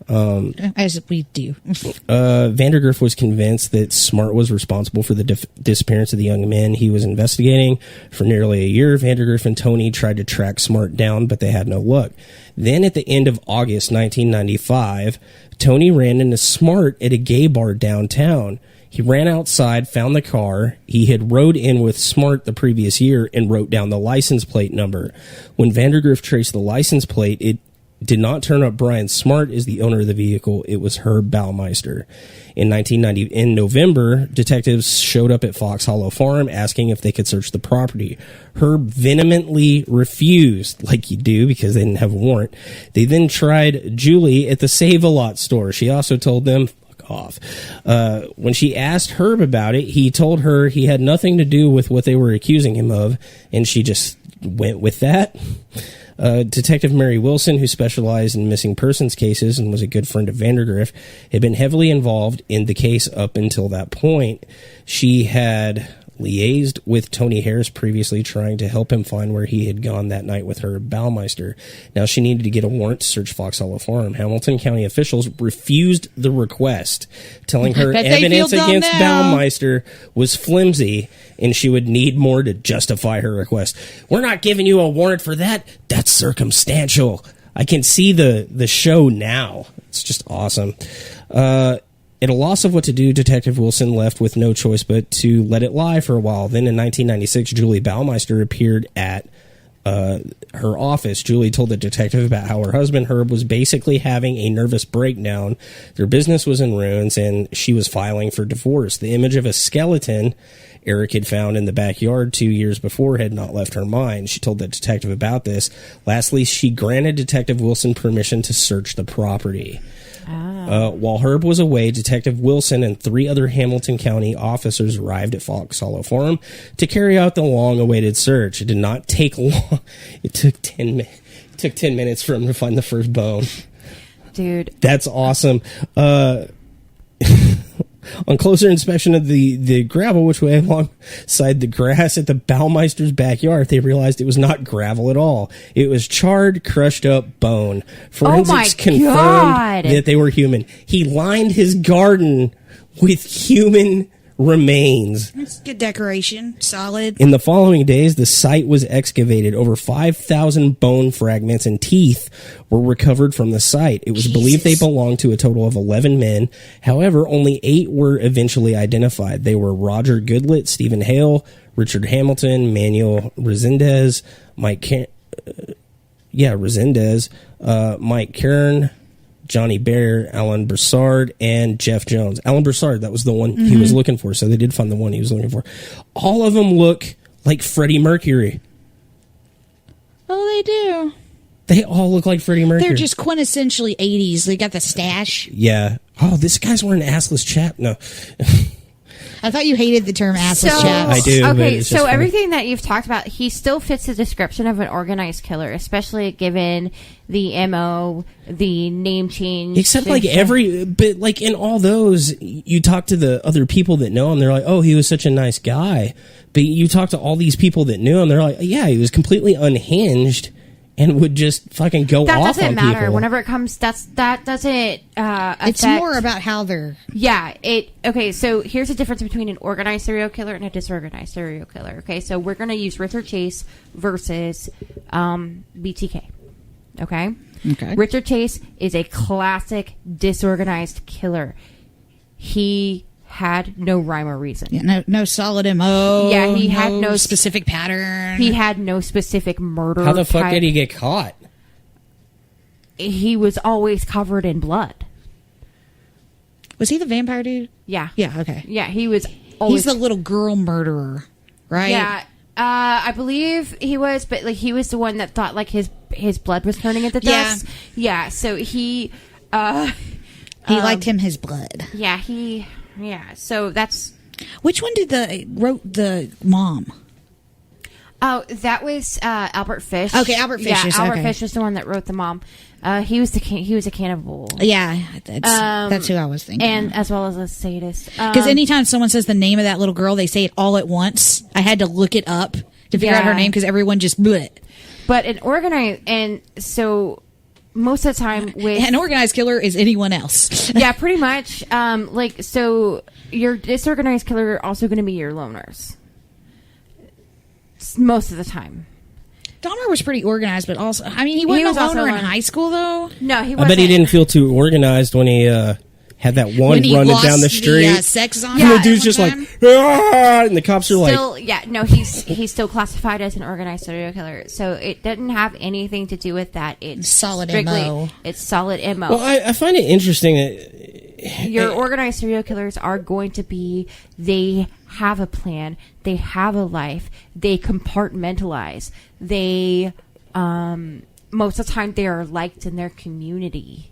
As we do. Vandergriff was convinced that Smart was responsible for the disappearance of the young men he was investigating. For nearly a year, Vandergriff and Tony tried to track Smart down, but they had no luck. Then at the end of August 1995, Tony ran into Smart at a gay bar downtown. He ran outside, found the car. He had rode in with Smart the previous year and wrote down the license plate number. When Vandergriff traced the license plate, it did not turn up Brian Smart as the owner of the vehicle. It was Herb Baumeister. In November, detectives showed up at Fox Hollow Farm asking if they could search the property. Herb vehemently refused, like you do, because they didn't have a warrant. They then tried Julie at the Save-A-Lot store. She also told them, fuck off. When she asked Herb about it, he told her he had nothing to do with what they were accusing him of, and she just went with that. Detective Mary Wilson, who specialized in missing persons cases and was a good friend of Vandergriff, had been heavily involved in the case up until that point. She had liaised with Tony Harris previously, trying to help him find where he had gone that night with Herb Baumeister. Now she needed to get a warrant to search Fox Hollow Farm. Hamilton County officials refused the request, telling her evidence against Baumeister was flimsy and she would need more to justify her request. We're not giving you a warrant for that. That's circumstantial. I can see the show now. It's just awesome. At a loss of what to do, Detective Wilson left with no choice but to let it lie for a while. Then in 1996, Julie Baumeister appeared at her office. Julie told the detective about how her husband, Herb, was basically having a nervous breakdown. Their business was in ruins, and she was filing for divorce. The image of a skeleton Eric had found in the backyard 2 years before had not left her mind. She told the detective about this. Lastly, she granted Detective Wilson permission to search the property. While Herb was away, Detective Wilson and 3 other Hamilton County officers arrived at Fox Hollow Farm to carry out the long-awaited search. It did not take long. It took 10 minutes. It took 10 minutes for him to find the first bone. Dude. That's awesome. On closer inspection of the gravel, which lay alongside the grass at the Baumeister's backyard, they realized it was not gravel at all. It was charred, crushed up bone. Forensics confirmed that they were human. He lined his garden with human remains. It's good decoration. Solid. In the following days, the site was excavated. Over 5,000 bone fragments and teeth were recovered from the site. It was believed they belonged to a total of 11 men. However, only 8 were eventually identified. They were Roger Goodlett, Stephen Hale, Richard Hamilton, Manuel Resendez, Mike Kern, Johnny Bear, Alan Broussard, and Jeff Jones. Alan Broussard, that was the one he was looking for, so they did find the one he was looking for. All of them look like Freddie Mercury. Oh, they do. They all look like Freddie Mercury. They're just quintessentially 80s. They got the stash. Yeah. Oh, this guy's wearing an assless chap. No. I thought you hated the term assless chaps. I do. Okay, so everything that you've talked about, he still fits the description of an organized killer, especially given the MO, the name change. Except like but like in all those, you talk to the other people that know him, they're like, oh, he was such a nice guy. But you talk to all these people that knew him, they're like, yeah, he was completely unhinged and would just fucking go off on people. That doesn't matter. Whenever it comes, that doesn't affect. It's more about how they're... Yeah. Okay, so here's the difference between an organized serial killer and a disorganized serial killer. Okay, so we're going to use Richard Chase versus BTK. Okay? Okay. Richard Chase is a classic disorganized killer. He had no rhyme or reason. Yeah, no solid MO. Yeah, he had no specific pattern. He had no specific murder. How the fuck did he get caught? He was always covered in blood. Was he the vampire dude? Yeah. Yeah, okay. Yeah, he was always... He's the little girl murderer, right? Yeah. I believe he was, but like he was the one that thought like his blood was turning into dust. Yeah, so he liked him his blood. Yeah, so that's... Which one wrote the mom? Oh, that was Albert Fish. Okay, Albert Fish. Yeah, Albert Fish was the one that wrote the mom. He was a cannibal. Yeah, that's who I was thinking. And as well as a sadist. Because anytime someone says the name of that little girl, they say it all at once. I had to look it up to figure out her name because everyone just blew it. But an organized... And so... Most of the time with... An organized killer is anyone else. Yeah, pretty much. So your disorganized killer are also going to be your loners. Most of the time. Dahmer was pretty organized, but also... I mean, he wasn't a loner in high school, though. No, he wasn't. I bet he didn't feel too organized when he... had that one running down the street. Sex on the dude's just like, ah! And the cops are still, like... Yeah, no, he's still classified as an organized serial killer. So it doesn't have anything to do with that. It's solid strictly, MO. It's solid MO. Well, I find it interesting that... Your organized serial killers are going to be... They have a plan. They have a life. They compartmentalize. They... most of the time, they are liked in their community.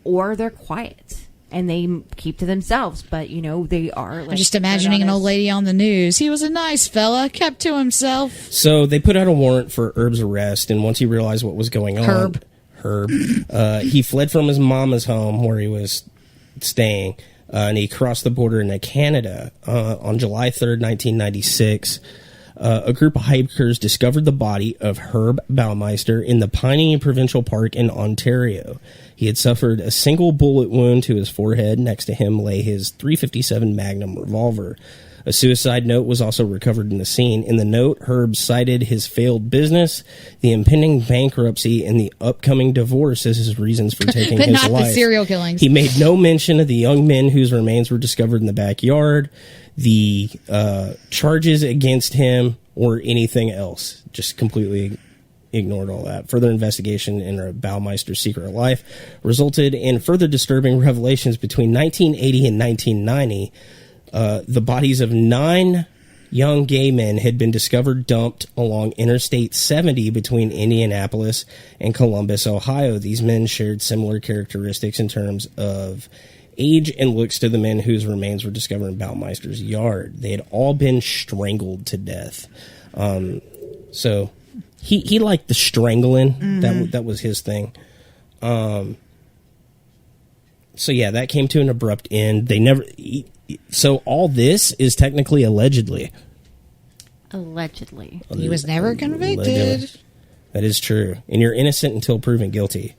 Or they're quiet and they keep to themselves, but they are like... I'm just imagining an old lady on the news. He was a nice fella, kept to himself. So they put out a warrant for Herb's arrest, and once he realized what was going on... Herb. He fled from his mama's home where he was staying, and he crossed the border into Canada. On July 3rd, 1996... a group of hikers discovered the body of Herb Baumeister in the Piney Provincial Park in Ontario. He had suffered a single bullet wound to his forehead. Next to him lay his .357 Magnum revolver. A suicide note was also recovered in the scene. In the note, Herb cited his failed business, the impending bankruptcy, and the upcoming divorce as his reasons for taking his life. But not the serial killings. He made no mention of the young men whose remains were discovered in the backyard, the charges against him, or anything else. Just completely ignored all that. Further investigation into Baumeister's secret life resulted in further disturbing revelations. Between 1980 and 1990, the bodies of 9 young gay men had been discovered dumped along Interstate 70 between Indianapolis and Columbus, Ohio. These men shared similar characteristics in terms of age and looks to the men whose remains were discovered in Baumeister's yard. They had all been strangled to death. So he liked the strangling. Mm-hmm. That was his thing. So yeah, that came to an abrupt end. They never. So all this is technically allegedly. Allegedly. He was never convicted. Allegedly. That is true. And you're innocent until proven guilty.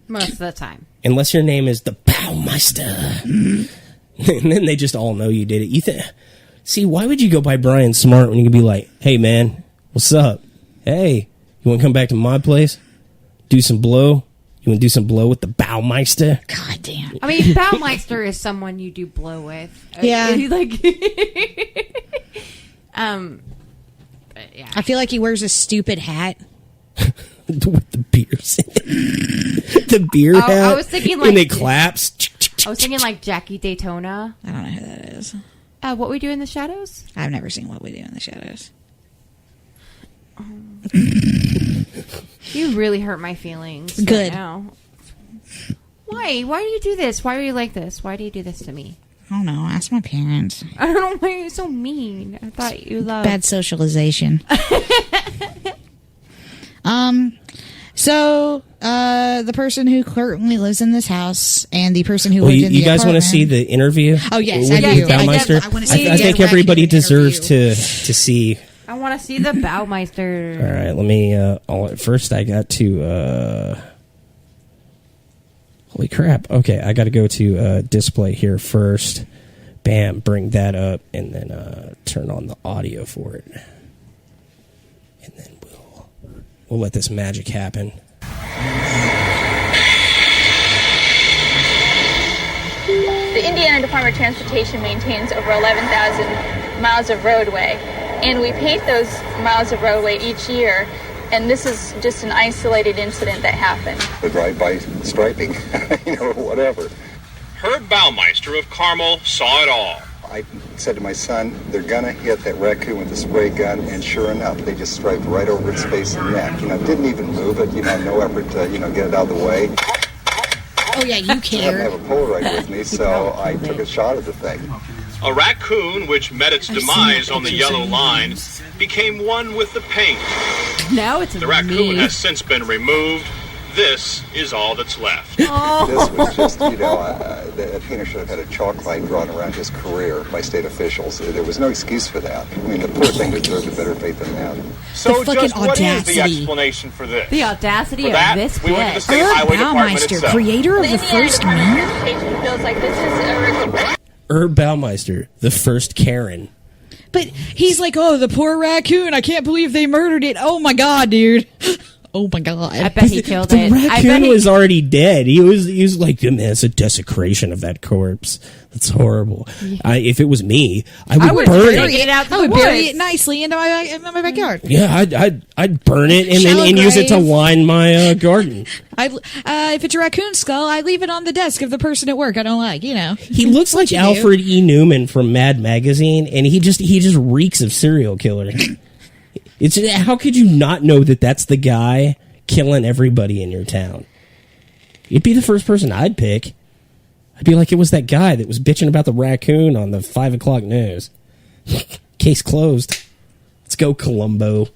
Most of the time. Unless your name is the Baumeister. And then they just all know you did it. See, why would you go by Brian Smart when you could be like, hey, man, what's up? Hey, you want to come back to my place? Do some blow? You want to do some blow with the Baumeister? God damn. I mean, Baumeister is someone you do blow with. Yeah. Like, but yeah. I feel like he wears a stupid hat. With the beers in it. The beer hat. I was thinking like... And it claps. I was thinking like Jackie Daytona. I don't know who that is. What We Do in the Shadows? I've never seen What We Do in the Shadows. You really hurt my feelings. Good. Right now. Why? Why do you do this? Why are you like this? Why do you do this to me? I don't know. Ask my parents. I don't know why you're so mean. I thought you loved... Bad socialization. So, the person who currently lives in this house and the person who lived in the you guys want to apartment- see the interview? Oh, yes, with I do. Baumeister? I wanna see I the think Red everybody Raccoon deserves interview. to see. I want to see the Baumeister. All right, let me. First, I got to. Holy crap! Okay, I got to go to display here first. Bam, bring that up, and then turn on the audio for it, and then we'll let this magic happen. The Indiana Department of Transportation maintains over 11,000 miles of roadway, and we paint those miles of roadway each year, and this is just an isolated incident that happened. The drive-by striping, whatever. Herb Baumeister of Carmel saw it all. I said to my son, they're gonna hit that raccoon with the spray gun, and sure enough, they just striped right over its face and neck. Didn't even move it, no effort to, get it out of the way. Oh, yeah, you I didn't care. have a Polaroid with me, so I took a shot at the thing. A raccoon, which met its demise on the yellow line, became one with the paint. Now it's The raccoon has since been removed. This is all that's left. This was just, the painter should have had a chalk line drawn around his career by state officials. There was no excuse for that. The poor thing deserved a better fate than that. So The fucking just what is audacity. the explanation for this? The audacity For of that, this we went to the bitch. state Herb highway department Baumeister, itself. creator of The the Indiana first Department of meme. Transportation feels like this is a Herb Baumeister, the first Karen. But he's like, oh, the poor raccoon. I can't believe they murdered it. Oh, my God, dude. Oh, my God. I bet he killed The it. I bet raccoon he... was already dead. He was like, man, it's a desecration of that corpse. That's horrible. If it was me, I would burn bury it. it out I would the bury woods. it nicely into my backyard. Yeah, I'd burn it and Shallow use it to grave. line my garden. If it's a raccoon skull, I leave it on the desk of the person at work I don't like, He looks like you do. Alfred E. Newman from Mad Magazine, and he just reeks of serial killer. How could you not know that that's the guy killing everybody in your town? You'd be the first person I'd pick. I'd be like, it was that guy that was bitching about the raccoon on the 5 o'clock news. Case closed. Let's go, Columbo.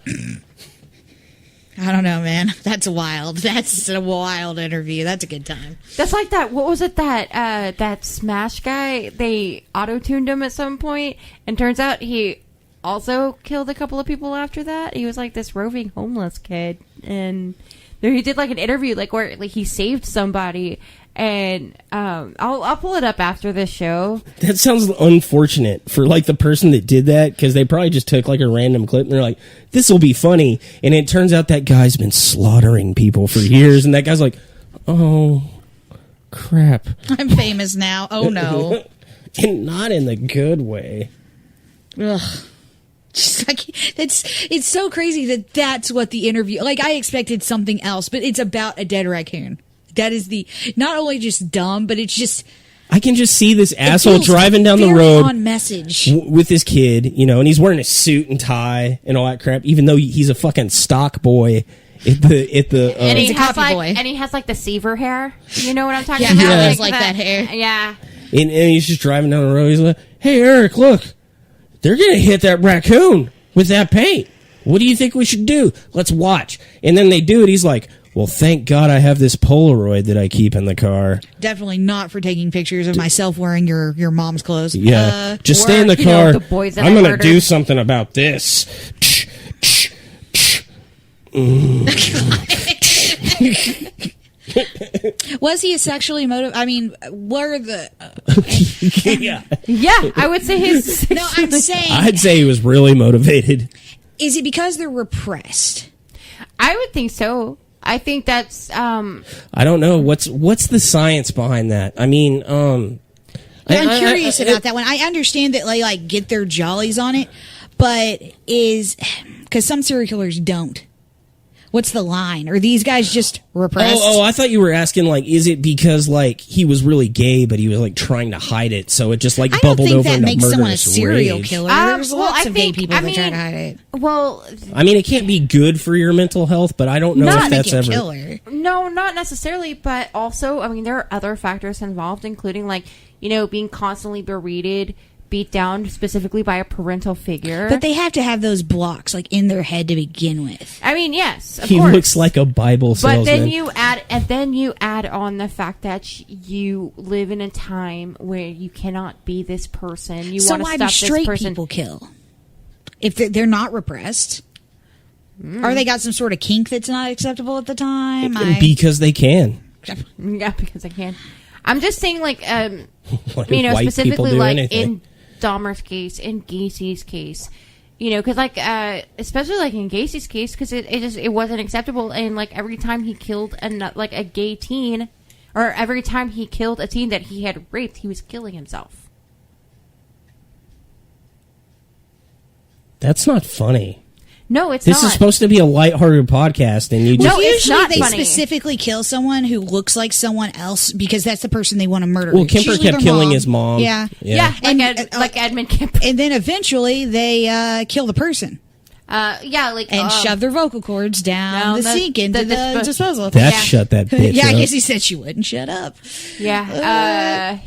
I don't know, man. That's wild. That's a wild interview. That's a good time. That's like that. What was it that Smash guy? They auto-tuned him at some point, and turns out he also killed a couple of people after that. He was like this roving homeless kid, and he did like an interview, like where like he saved somebody. And I'll pull it up after this show. That sounds unfortunate for like the person that did that, because they probably just took like a random clip and they're like, this will be funny, and it turns out that guy's been slaughtering people for years, and that guy's like, oh crap. I'm famous now. Oh, no. And not in the good way. Ugh. Just like, it's so crazy that that's what the interview, like, I expected something else, but it's about a dead raccoon. That is not only just dumb, but it's just, I can just see this asshole feels driving down the very road on message. with his kid, and he's wearing a suit and tie and all that crap, even though he's a fucking stock boy at the And He's he a has copy like, boy. and he has like the Seaver hair. You know what I'm talking Yeah, about? he has, like, that hair. Yeah. and he's just driving down the road. He's like, hey, Eric, look, they're going to hit that raccoon with that paint. What do you think we should do? Let's watch. And then they do it. He's like, Well, thank God I have this Polaroid that I keep in the car. Definitely not for taking pictures of myself wearing your mom's clothes. Yeah. Just stay in the car. The boys that I'm I going to murdered. do something about this. Was he a sexually motivated? I mean, were the... Yeah. Yeah, I would say his. No, I'm saying... I'd say he was really motivated. Is it because they're repressed? I would think so. I think that's. I don't know. What's the science behind that? I mean, I'm curious about that one. I understand that they like get their jollies on it, but because some serial killers don't. What's the line? Are these guys just repressed? Oh, I thought you were asking, like, is it because, like, he was really gay, but he was, like, trying to hide it, so it just, like, bubbled over into I don't think that makes someone a murderous serial rage? killer. There's well, lots I of gay think- people I that try to mean, hide it. Well, I mean, it can't be good for your mental health, but I don't know Not if Make that's you a ever... killer. no, not necessarily, but also, I mean, there are other factors involved, including, like, being constantly berated, beat down specifically by a parental figure. But they have to have those blocks like in their head to begin with. I mean, yes, of He course. looks like a Bible salesman. But then you add on the fact that you live in a time where you cannot be this person. You So want to why do stop this straight person. people kill? If they're not repressed? Or they got some sort of kink that's not acceptable at the time? Because they can. Yeah, because I can. I'm just saying, like, Why do white people specifically, do like anything? in Dahmer's case, in Gacy's case, because like, especially like in Gacy's case, because it wasn't acceptable, and like every time he killed a gay teen, or every time he killed a teen that he had raped, he was killing himself. That's not funny. No, it's not. This is supposed to be a lighthearted podcast, and you just... No, it's usually not they funny. specifically kill someone who looks like someone else because that's the person they want to murder. Well, It's Kemper usually kept their killing mom. his mom. Yeah. Yeah, And, like Edmund Kemper. And then eventually they kill the person Yeah, like and shove their vocal cords down the sink into the disposal. That Yeah. shut that bitch Yeah, I up. guess he said she wouldn't shut up. Yeah.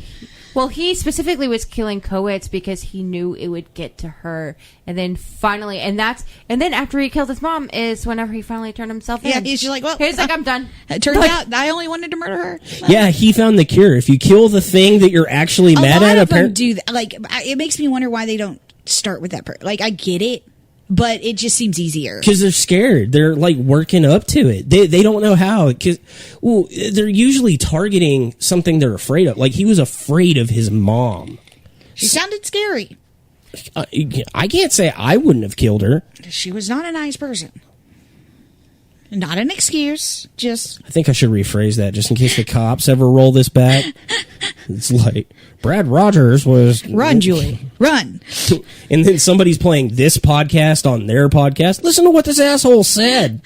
Well, he specifically was killing co-eds because he knew it would get to her, and then finally, and then after he killed his mom is whenever he finally turned himself in. Yeah, he's just like, well, he's like, I'm done. It turns out I only wanted to murder her. Yeah, he found the cure. If you kill the thing that you're actually mad A lot at, of them do that. Like, it makes me wonder why they don't start with that person. Like, I get it, but it just seems easier. because they're scared. They're like working up to it. They don't know how. Because they're usually targeting something they're afraid of. Like he was afraid of his mom. She sounded scary. I can't say I wouldn't have killed her. She was not a nice person. Not an excuse, just... I think I should rephrase that just in case the cops ever roll this back. It's like Brad Rogers was Run, Julie. Run. and then somebody's playing this podcast on their podcast. Listen to what this asshole said.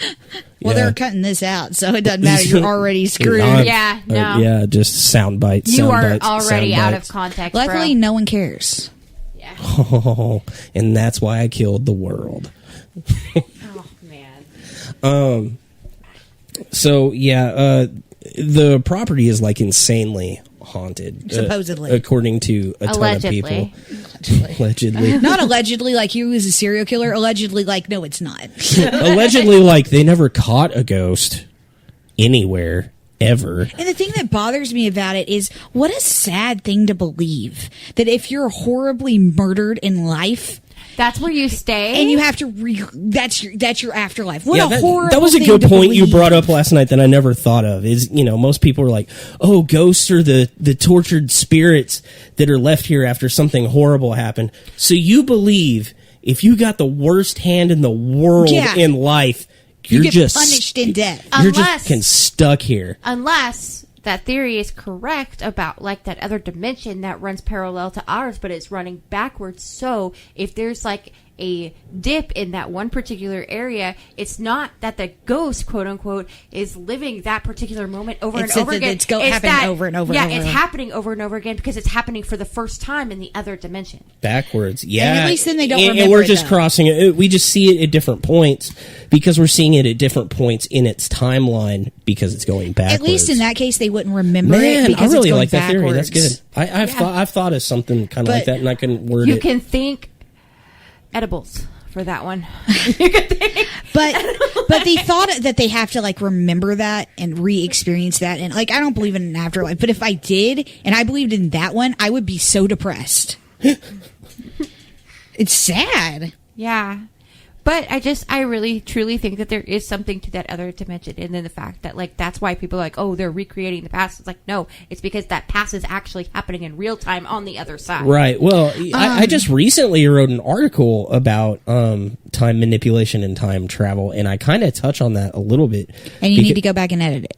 Well, Yeah. they're cutting this out, so it doesn't matter. You're already screwed. Yeah, no. Yeah, just sound bites. You sound are bites, already sound out bites. of context, Luckily, bro. no one cares. Yeah. Oh, and that's why I killed the world. Oh man. So yeah, the property is like insanely haunted, Supposedly. according to a ton Allegedly. of people. Allegedly, Not allegedly like he was a serial killer. Allegedly like, no, it's not. allegedly, like they never caught a ghost anywhere ever. And the thing that bothers me about it is what a sad thing to believe that if you're horribly murdered in life That's where you stay. and you have to that's your afterlife. What a horrible that was a thing good to point you believe. brought up last night that I never thought of. Is most people are like, oh, ghosts are the tortured spirits that are left here after something horrible happened. So you believe if you got the worst hand in the world Yeah. in life, You you're get just punished in death. You're Unless- just stuck here. Unless that theory is correct about like that other dimension that runs parallel to ours, but it's running backwards. So if there's like a dip in that one particular area, it's not that the ghost, quote unquote, is living that particular moment over It's and over that again. it's happening over and over Yeah, and over. it's happening over and over again because it's happening for the first time in the other dimension. Backwards, yeah. at least then they don't and remember we're it, just though. crossing it. We just see it at different points because we're seeing it at different points in its timeline because it's going backwards. At least in that case, they wouldn't remember it Man, I because really it's going like that theory. That's backwards. good. I've thought of something kind of like But that, and I couldn't word You it. can think edibles for that one. But they thought that they have to like remember that and re-experience that, and like I don't believe in an afterlife. But if I did and I believed in that one, I would be so depressed. It's sad. Yeah. But I really, truly think that there is something to that other dimension. And then the fact that, like, that's why people are like, oh, they're recreating the past. It's like, no, it's because that past is actually happening in real time on the other side. Right. Well, I just recently wrote an article about time manipulation and time travel, and I kind of touch on that a little bit. And you need to go back and edit it.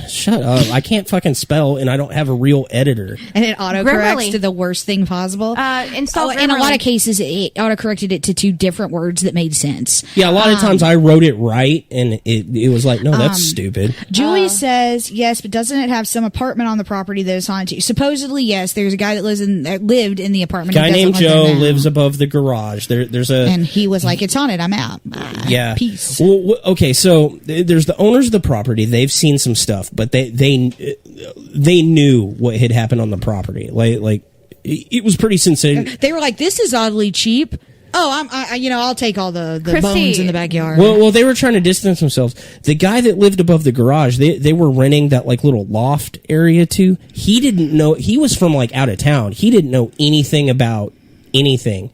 Shut up. I can't fucking spell, and I don't have a real editor. And it autocorrects to the worst thing possible. In a lot of cases, it autocorrected it to two different words that made sense. Yeah, a lot of times I wrote it right, and it was like, no, that's stupid. Julie says, yes, but doesn't it have some apartment on the property that is haunted? Supposedly, yes. There's a guy that lived in the apartment. Guy named Joe lives above the garage. And he was like, it's haunted. I'm out. Yeah. Peace. Well, okay, so there's the owners of the property. They've seen some stuff, but they knew what had happened on the property. Like it was pretty sincere. They were like, this is oddly cheap. Oh, I'll take all the bones in the backyard. Well, they were trying to distance themselves. The guy that lived above the garage, they were renting that like little loft area too. He didn't know. He was from like out of town. He didn't know anything about anything.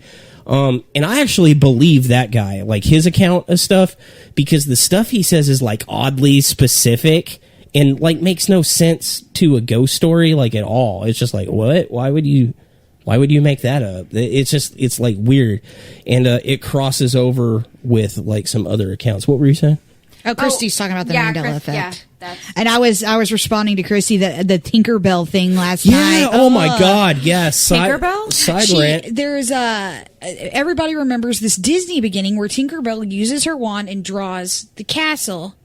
And I actually believe that guy, like his account of stuff, because the stuff he says is like oddly specific and like makes no sense to a ghost story like at all. It's just like, what? Why would you make that up? It's like weird. And it crosses over with like some other accounts. What were you saying? Oh, Christy's talking about the Mandela effect. Yeah, and I was responding to Christy the Tinkerbell thing last night. Oh my God, yes. Tinkerbell? Side rant. There's everybody remembers this Disney beginning where Tinkerbell uses her wand and draws the castle.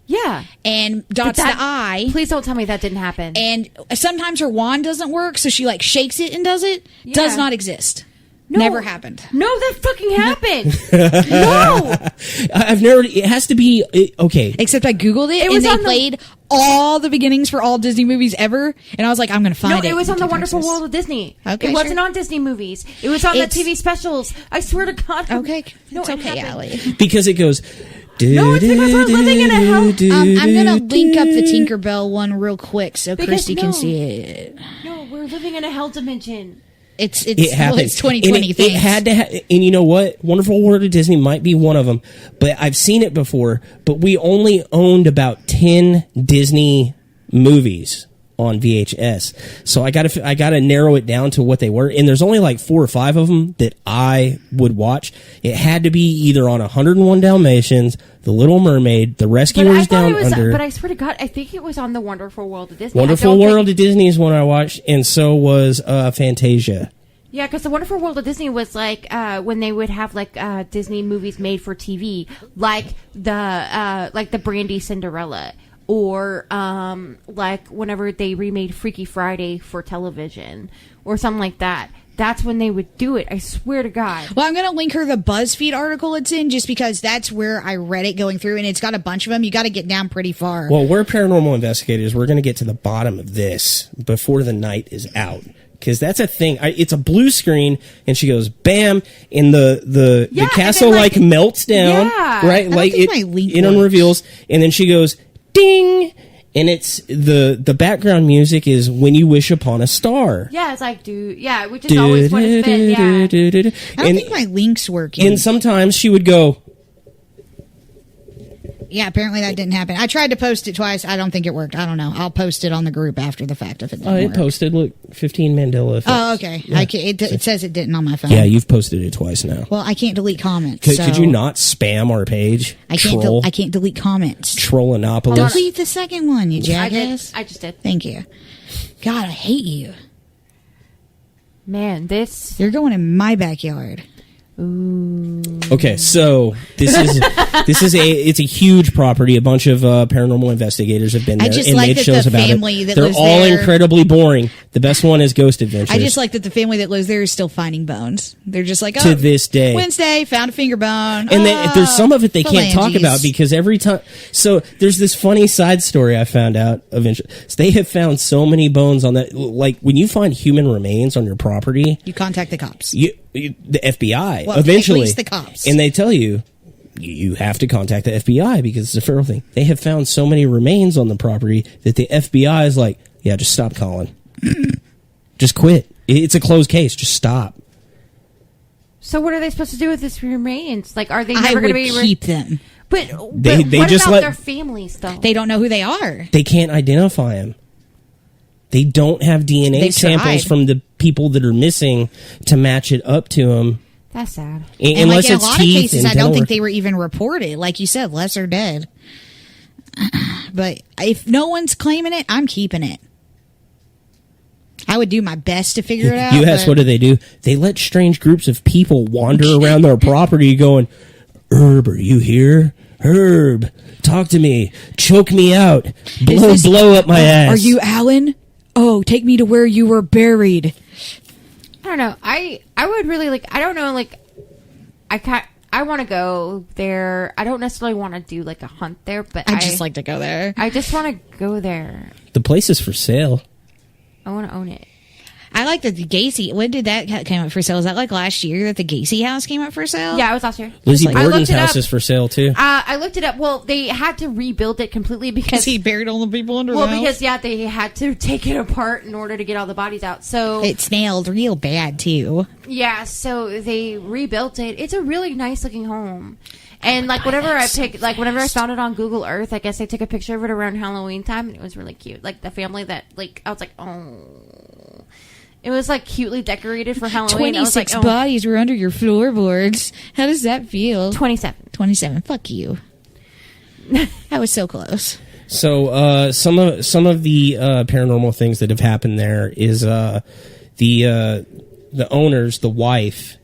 Yeah. And dots the eye. Please don't tell me that didn't happen. And sometimes her wand doesn't work, so she like shakes it and does it. Yeah. Does not exist. No. Never happened. No, that fucking happened. No. I've never. It has to be okay. Except I googled it, and they played all the beginnings for all Disney movies ever, and I was like, I'm going to find it. No, it was on the Wonderful World of Disney. Okay, it wasn't on Disney movies. It was on the TV specials. I swear to God. Okay, no, it's okay, Allie. Because it goes. No, it's because we're living in a hell. I'm going to link up the Tinkerbell one real quick so Christy can see it. No, we're living in a hell dimension. It's 2020 it had to and you know what? Wonderful World of Disney might be one of them, but I've seen it before. But we only owned about 10 Disney movies on VHS, so I gotta narrow it down to what they were. And there's only like 4 or 5 of them that I would watch. It had to be either on 101 Dalmatians, The Little Mermaid, The Rescuers Down Under. But I swear to God, I think it was on the Wonderful World of Disney. Wonderful World of Disney is one I watched, and so was Fantasia. Yeah, because the Wonderful World of Disney was like when they would have like Disney movies made for TV, like the Brandy Cinderella, or like whenever they remade Freaky Friday for television, or something like that. That's when they would do it. I swear to God. Well, I'm going to link her the BuzzFeed article it's in, just because that's where I read it going through, and it's got a bunch of them. You got to get down pretty far. Well, we're paranormal investigators. We're going to get to the bottom of this before the night is out. Because that's a thing. It's a blue screen, and she goes, bam, and the castle like melts down, right? Like it unreveals, and then she goes, ding, and it's the background music is When You Wish Upon a Star. Yeah, it's like which is always what it's been. Yeah. I don't think my link's working. And sometimes she would go. Yeah, apparently that didn't happen. I tried to post it twice. I don't think it worked. I don't know. I'll post it on the group after the fact if it didn't work. It posted. Look, 15 Mandela effects. Oh, okay. Yeah. It says it didn't on my phone. Yeah, you've posted it twice now. Well, I can't delete comments. Could you not spam our page? I can't delete comments. Trollinopolis. Delete the second one, you jackass. I just did. Thank you. God, I hate you. Man, You're going in my backyard. Ooh. Okay, so it's a huge property. A bunch of paranormal investigators have been there and made shows about it. They're all incredibly boring. The best one is Ghost Adventures. I just like that the family that lives there is still finding bones. They're just like, to this day, Wednesday found a finger bone, and there's some of it they can't talk about because every time. So there's this funny side story I found out eventually. So they have found so many bones on that. Like when you find human remains on your property, you contact the cops. The FBI well, eventually, at least the cops, and they tell you you have to contact the FBI because it's a federal thing. They have found so many remains on the property that the FBI is like, yeah, just stop calling. Just quit. It's a closed case. Just stop. So what are they supposed to do with this remains? Like, are they never going to be keep them? But they what just about their families, though? They don't know who they are. They can't identify them. They don't have DNA samples from the people that are missing to match it up to them. That's sad. And Unless like in a it's lot of teeth cases, and I don't dental think they were even reported. Like you said, less are dead. But if no one's claiming it, I'm keeping it. I would do my best to figure it out. You ask, what do? They let strange groups of people wander around their property going, Herb, are you here? Herb, talk to me. Choke me out. Blow up my ass. Are you Alan? Oh, take me to where you were buried. I don't know. I would really like. I don't know. Like, I want to go there. I don't necessarily want to do like a hunt there, but I just like to go there. I just want to go there. The place is for sale. I want to own it. I like that the Gacy. When did that come up for sale? Was that like last year that the Gacy house came up for sale? Yeah, it was last year. Lizzie Borden's house is for sale too. I looked it up. Well, they had to rebuild it completely because he buried all the people under the house. Well, because they had to take it apart in order to get all the bodies out. So it snailed real bad too. Yeah, so they rebuilt it. It's a really nice looking home. And like whenever I found it on Google Earth, I guess I took a picture of it around Halloween time, and it was really cute. Like the family that I was like, oh. It was like cutely decorated for Halloween. 26 bodies were under your floorboards. How does that feel? 27. 27. Fuck you. That was so close. So some of the paranormal things that have happened there is the owners, the wife.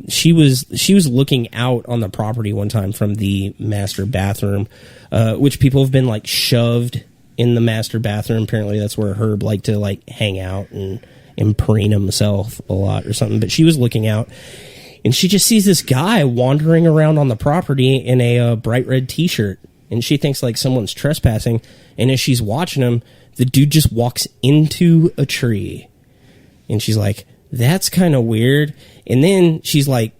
She was looking out on the property one time from the master bathroom, which people have been like shoved in the master bathroom. Apparently, that's where Herb liked to like hang out and preen himself a lot or something. But she was looking out, and she just sees this guy wandering around on the property in a bright red T-shirt, and she thinks like someone's trespassing. And as she's watching him, the dude just walks into a tree, and she's like, "That's kind of weird." And then she's like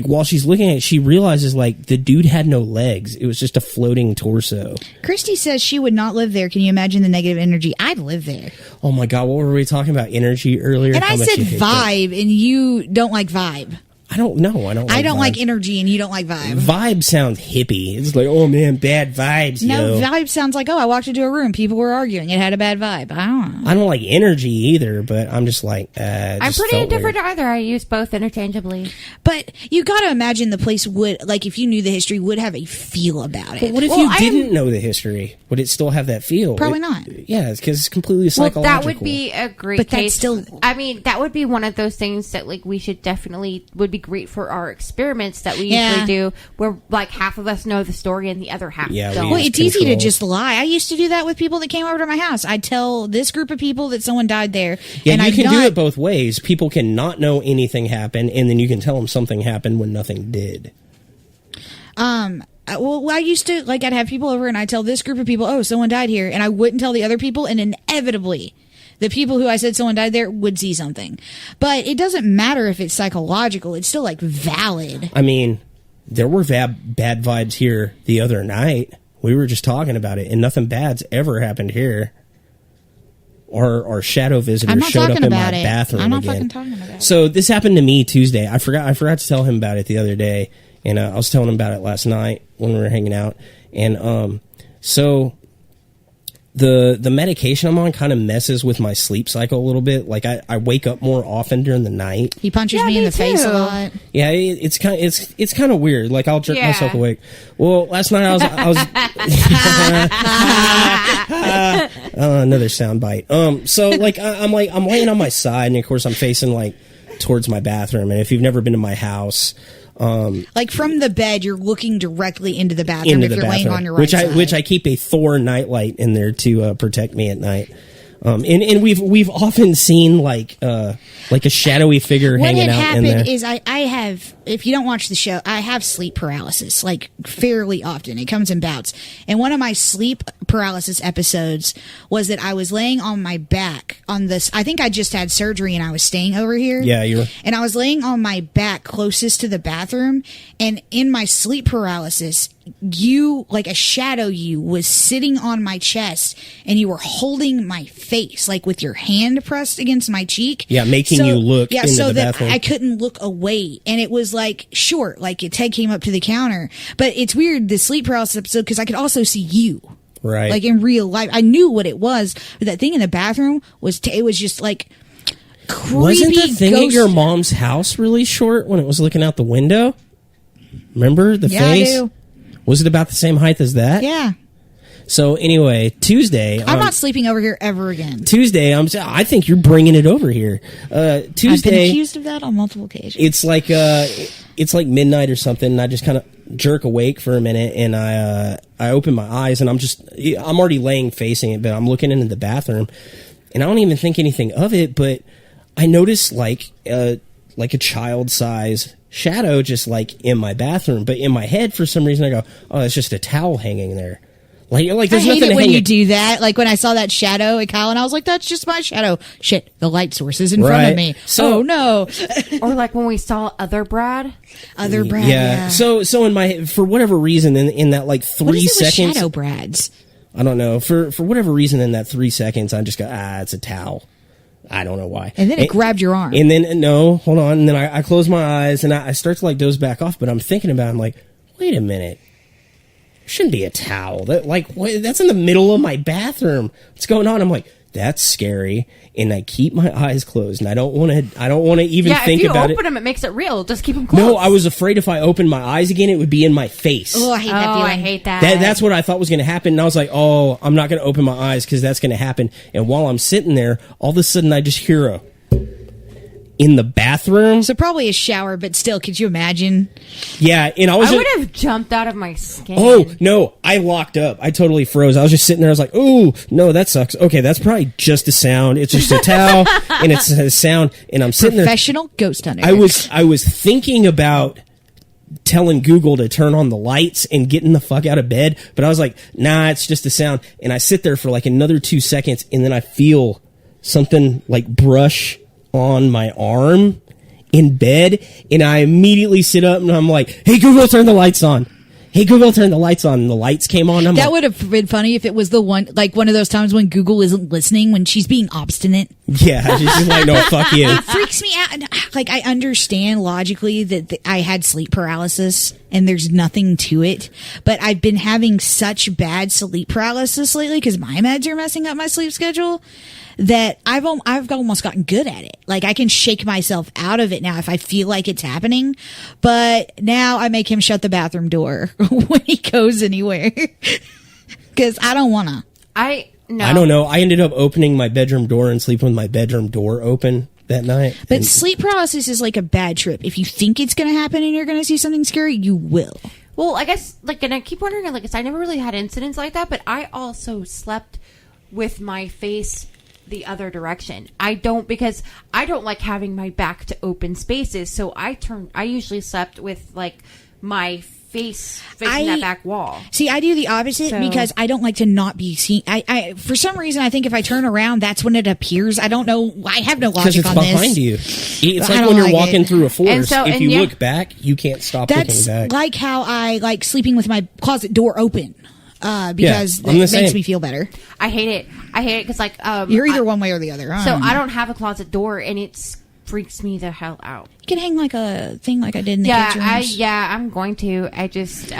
while she's looking at it, she realizes like the dude had no legs. It was just a floating torso. Christy says she would not live there. Can you imagine the negative energy? I'd live there. Oh my God, what were we talking about? Energy earlier? And I said vibe, and you don't like vibe. I don't know. I don't like energy, and you don't like vibe. Vibe sounds hippie. It's like, oh man, bad vibes. No, vibe sounds like, oh, I walked into a room, people were arguing, it had a bad vibe. I don't know. I don't like energy either, but I'm just like, I'm pretty indifferent to either. I use both interchangeably. But you got to imagine the place would, like, if you knew the history, would have a feel about it. But what if you didn't know the history? Would it still have that feel? Probably not. Yeah, it's because it's completely psychological. Well, that would be a great but case. That's still, I mean, that would be one of those things that like we should definitely would be great for our experiments that we usually do, where like half of us know the story and the other half don't. Well, it's easy to just lie. I used to do that with people that came over to my house. I'd tell this group of people that someone died there. Yeah, and you can do it both ways. People can not know anything happened, and then you can tell them something happened when nothing did. Well, I used to, like, I'd have people over and I'd tell this group of people, oh, someone died here, and I wouldn't tell the other people, and inevitably the people who I said someone died there would see something. But it doesn't matter if it's psychological. It's still, like, valid. I mean, there were bad vibes here the other night. We were just talking about it, and nothing bad's ever happened here. Or shadow visitors showed up in my bathroom I'm not again. fucking talking about it. So this happened to me Tuesday. I forgot to tell him about it the other day, and I was telling him about it last night when we were hanging out. And so the medication I'm on kind of messes with my sleep cycle a little bit. Like I wake up more often during the night. He punches me in the face a lot. Yeah, it's kind of weird. Like I'll jerk myself awake. Well, last night I was another soundbite. So like I'm laying on my side, and of course I'm facing like towards my bathroom. And if you've never been to my house, like from the bed, you're looking directly into the bathroom if you're laying on your right side. Which I keep a Thor nightlight in there to protect me at night. And we've often seen like a shadowy figure hanging out in there. What had happened is I have, if you don't watch the show, I have sleep paralysis like fairly often. It comes in bouts. And one of my sleep paralysis episodes was that I was laying on my back on this. I think I just had surgery and I was staying over here. Yeah, you were. And I was laying on my back closest to the bathroom, and in my sleep paralysis, you, like a shadow, you was sitting on my chest, and you were holding my face, like with your hand pressed against my cheek. Yeah, making you look into so the bathroom. that I couldn't look away, and it was like short, like Ted came up to the counter. But it's weird, the sleep paralysis episode, because I could also see you. Right. Like in real life. I knew what it was, but that thing in the bathroom was, it was just like creepy. Wasn't the thing ghost- at your mom's house really short when it was looking out the window? Remember the face? I do. Was it about the same height as that? Yeah. So anyway, Tuesday. I'm not sleeping over here ever again. Tuesday, I think you're bringing it over here. Tuesday. I've been accused of that on multiple occasions. It's like midnight or something, and I just kind of jerk awake for a minute, and I open my eyes, and I'm already laying facing it, but I'm looking into the bathroom, and I don't even think anything of it, but I notice like a child size shadow just like in my bathroom, but in my head for some reason I go, oh, it's just a towel hanging there. Like there's I hate nothing it to when hang you it. do that. Like when I saw that shadow at Kyle, and I was like, "That's just my shadow." Shit, the light source is in front Right. of me. So- oh no! Or like when we saw Other Brad. Other Brad. Yeah. Yeah. So in my, for whatever reason, in that like 3 what is it with seconds, shadow Brads? I don't know. For whatever reason, in that 3 seconds, I just go, it's a towel. I don't know why. And then it grabbed your arm. And then no, hold on. And then I close my eyes and I start to like doze back off. But I'm thinking about it, I'm like, wait a minute. Shouldn't be a towel. That's in the middle of my bathroom. What's going on? I'm like, that's scary. And I keep my eyes closed, and I don't want to even think about it. If you open them, it makes it real. Just keep them closed. No, I was afraid if I opened my eyes again, it would be in my face. Oh, I hate that feeling. I hate that. That's what I thought was going to happen. And I was like, oh, I'm not going to open my eyes because that's going to happen. And while I'm sitting there, all of a sudden I just hear a in the bathroom. So probably a shower, but still, could you imagine? Yeah, and I would have jumped out of my skin. Oh, no, I locked up. I totally froze. I was just sitting there. I was like, oh, no, that sucks. Okay, that's probably just a sound. It's just a towel, and it's a sound, and I'm sitting Professional ghost hunter. I was thinking about telling Google to turn on the lights and getting the fuck out of bed, but I was like, nah, it's just a sound. And I sit there for like another 2 seconds, and then I feel something like brush on my arm in bed, and I immediately sit up and I'm like, hey Google, turn the lights on. Hey Google, turn the lights on. And the lights came on. That would have been funny if it was the one of those times when Google isn't listening, when she's being obstinate. Yeah, she's just like, no, fuck you. It freaks me out. Like, I understand logically that I had sleep paralysis and there's nothing to it, but I've been having such bad sleep paralysis lately because my meds are messing up my sleep schedule that I've almost gotten good at it. Like, I can shake myself out of it now if I feel like it's happening. But now I make him shut the bathroom door when he goes anywhere because I don't want to. No. I don't know. I ended up opening my bedroom door and sleeping with my bedroom door open that night. But sleep paralysis is like a bad trip. If you think it's going to happen and you're going to see something scary, you will. Well, I guess, like, and I keep wondering, like, I never really had incidents like that, but I also slept with my face the other direction. Because I don't like having my back to open spaces, so I usually slept with, like, my face facing that back wall. See, I do the opposite because I don't like to not be seen. I for some reason, I think if I turn around, that's when it appears. I don't know. I have no logic on this. Because it's behind you. It's like when you're walking through a forest. If you look back, you can't stop looking back. That's like how I like sleeping with my closet door open. Because it makes me feel better. I hate it. because like you're either one way or the other. I don't have a closet door, and it freaks me the hell out. You can hang like a thing like I did in the kids' rooms. I'm going to. I just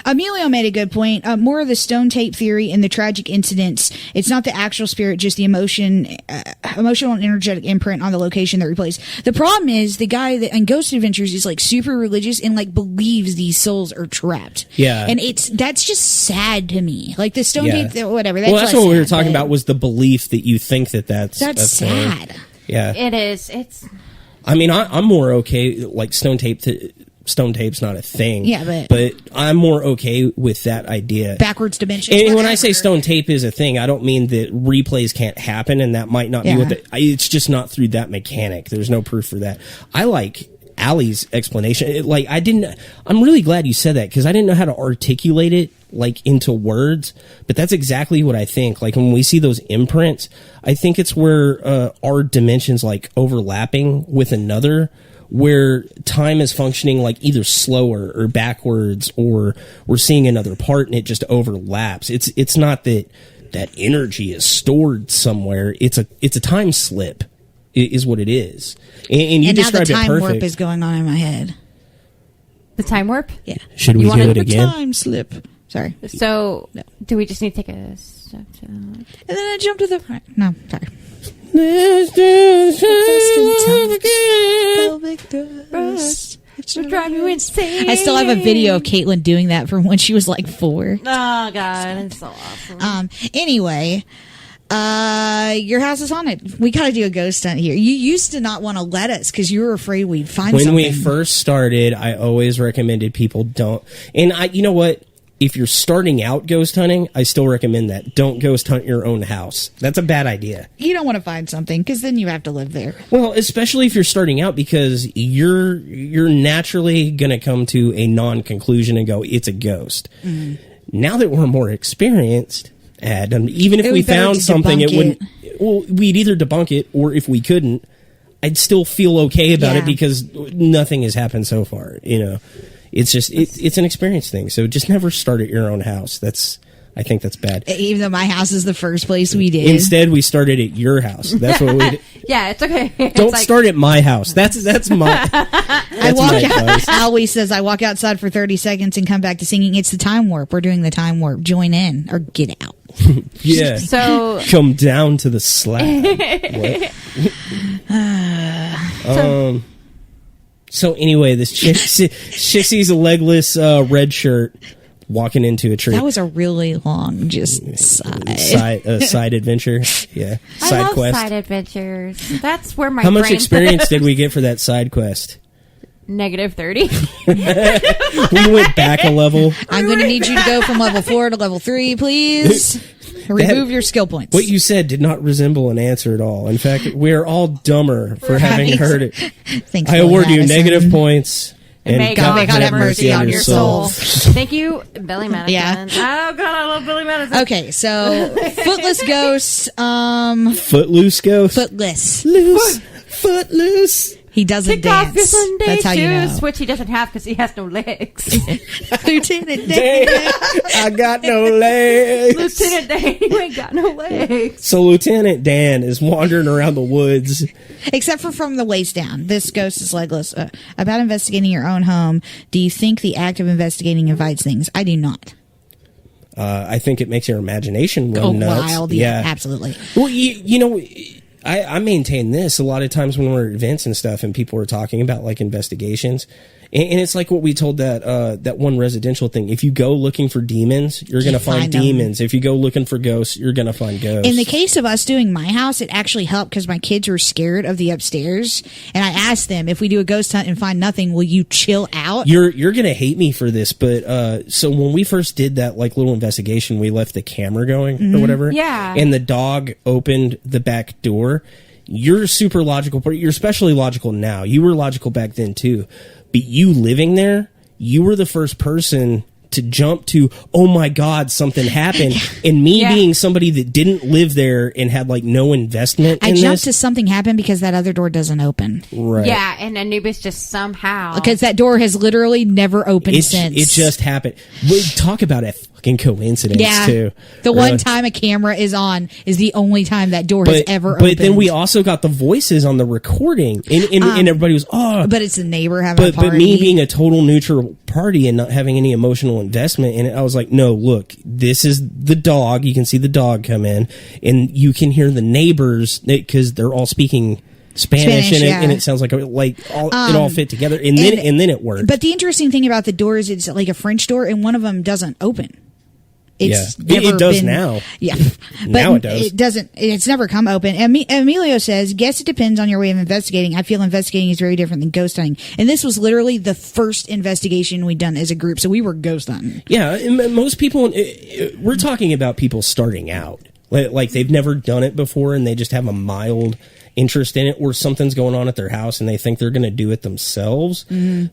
Emilio made a good point. More of the stone tape theory and the tragic incidents. It's not the actual spirit, just the emotional and energetic imprint on the location that replays. The problem is the guy that in Ghost Adventures is like super religious and like believes these souls are trapped. Yeah, and that's just sad to me. Like the stone tape, whatever. That's what we were talking about was the belief that you think that's sad. Yeah, it is. It's. I mean, I'm more okay like stone tape stone tape's not a thing. Yeah, but I'm more okay with that idea. Backwards dimensions. And when I say stone tape is a thing, I don't mean that replays can't happen, and that might not be what it's just not through that mechanic. There's no proof for that. I like Allie's explanation. I'm really glad you said that, because I didn't know how to articulate it like into words, but that's exactly what I think. Like when we see those imprints, I think it's where our dimensions like overlapping with another, where time is functioning like either slower or backwards, or we're seeing another part and it just overlaps. It's not that energy is stored somewhere. It's a time slip is what it is. And you described it perfect. Now the time warp is going on in my head. The time warp? Yeah. Should we do it again? Time slip. Sorry. So, do we just need to take a step to... And then I jumped to the... No, sorry. Let's do It'll drive you insane. I still have a video of Caitlin doing that from when she was like 4. Oh, God. That's so awesome. Anyway... your house is haunted. We gotta do a ghost hunt here. You used to not want to let us because you were afraid we'd find something. When we first started, I always recommended people don't. And you know what? If you're starting out ghost hunting, I still recommend that. Don't ghost hunt your own house. That's a bad idea. You don't want to find something because then you have to live there. Well, especially if you're starting out, because you're naturally going to come to a non-conclusion and go, it's a ghost. Mm. Now that we're more experienced, even if we found something, it wouldn't. Well, we'd either debunk it, or if we couldn't, I'd still feel okay about it because nothing has happened so far. It's just it's an experience thing. So just never start at your own house. I think that's bad. Even though my house is the first place we did. Instead, we started at your house. That's what we did. Yeah, it's okay. Don't start at my house. That's my. Always says I walk outside for 30 seconds and come back to singing. It's the time warp. We're doing the time warp. Join in or get out. Yeah. So come down to the slab. So anyway, this chick sees a legless red shirt walking into a tree. That was a really long side adventure. Yeah, I love quest. Side adventures. That's where my How much brain experience did we get for that side quest? -30. We went back a level. I'm going to need you to go from level 4 to level 3, please. Remove your skill points. What you said did not resemble an answer at all. In fact, we're all dumber for having heard it. Thanks, I award you Madison. negative points. And may God have mercy on your soul. soul. Thank you, Billy Madison. Yeah. Oh, God, I love Billy Madison. Okay, so footless ghosts. Footloose ghost. Footless. Loose. Footloose. He doesn't Take off your dance. Sunday That's how you know. shoes, which he doesn't have because he has no legs. Lieutenant Dan, Dan. I got no legs. Lieutenant Dan, you ain't got no legs. So Lieutenant Dan is wandering around the woods. Except for from the waist down. This ghost is legless. About investigating your own home, do you think the act of investigating invites things? I do not. I think it makes your imagination run nuts. Wild. Yeah, absolutely. Well, you know, I maintain this a lot of times when we're at events and stuff and people are talking about like investigations. And it's like what we told that one residential thing. If you go looking for demons, you're going to find demons. If you go looking for ghosts, you're going to find ghosts. In the case of us doing my house, it actually helped because my kids were scared of the upstairs. And I asked them, if we do a ghost hunt and find nothing, will you chill out? You're going to hate me for this, but so when we first did that like little investigation, we left the camera going or whatever. Yeah. And the dog opened the back door. You're super logical, but you're especially logical now. You were logical back then too. But you living there, you were the first person to jump to, oh my God, something happened. And me being somebody that didn't live there and had like no investment in I jumped this. to something happened because that other door doesn't open. Right. Yeah, and Anubis just somehow. Because that door has literally never opened since. It just happened. We talk about a fucking coincidence too. The one time a camera is on is the only time that door has ever opened. But then we also got the voices on the recording, and everybody was, oh. But it's the neighbor having a party. But me being a total neutral party and not having any emotional investment in it, I was like, no, look, this is the dog. You can see the dog come in, and you can hear the neighbors because they're all speaking Spanish in it, and it sounds like it all fit together, and then it worked. But the interesting thing about the door is it's like a French door, and one of them doesn't open. It's Yeah. never It does been, now. Yeah, but Now it does. It doesn't. It's never come open. Emilio says, "Guess it depends on your way of investigating. I feel investigating is very different than ghost hunting." And this was literally the first investigation we'd done as a group, so we were ghost hunting. Yeah, and most people, we're talking about people starting out. Like they've never done it before and they just have a mild interest in it, or something's going on at their house and they think they're going to do it themselves. Mm-hmm.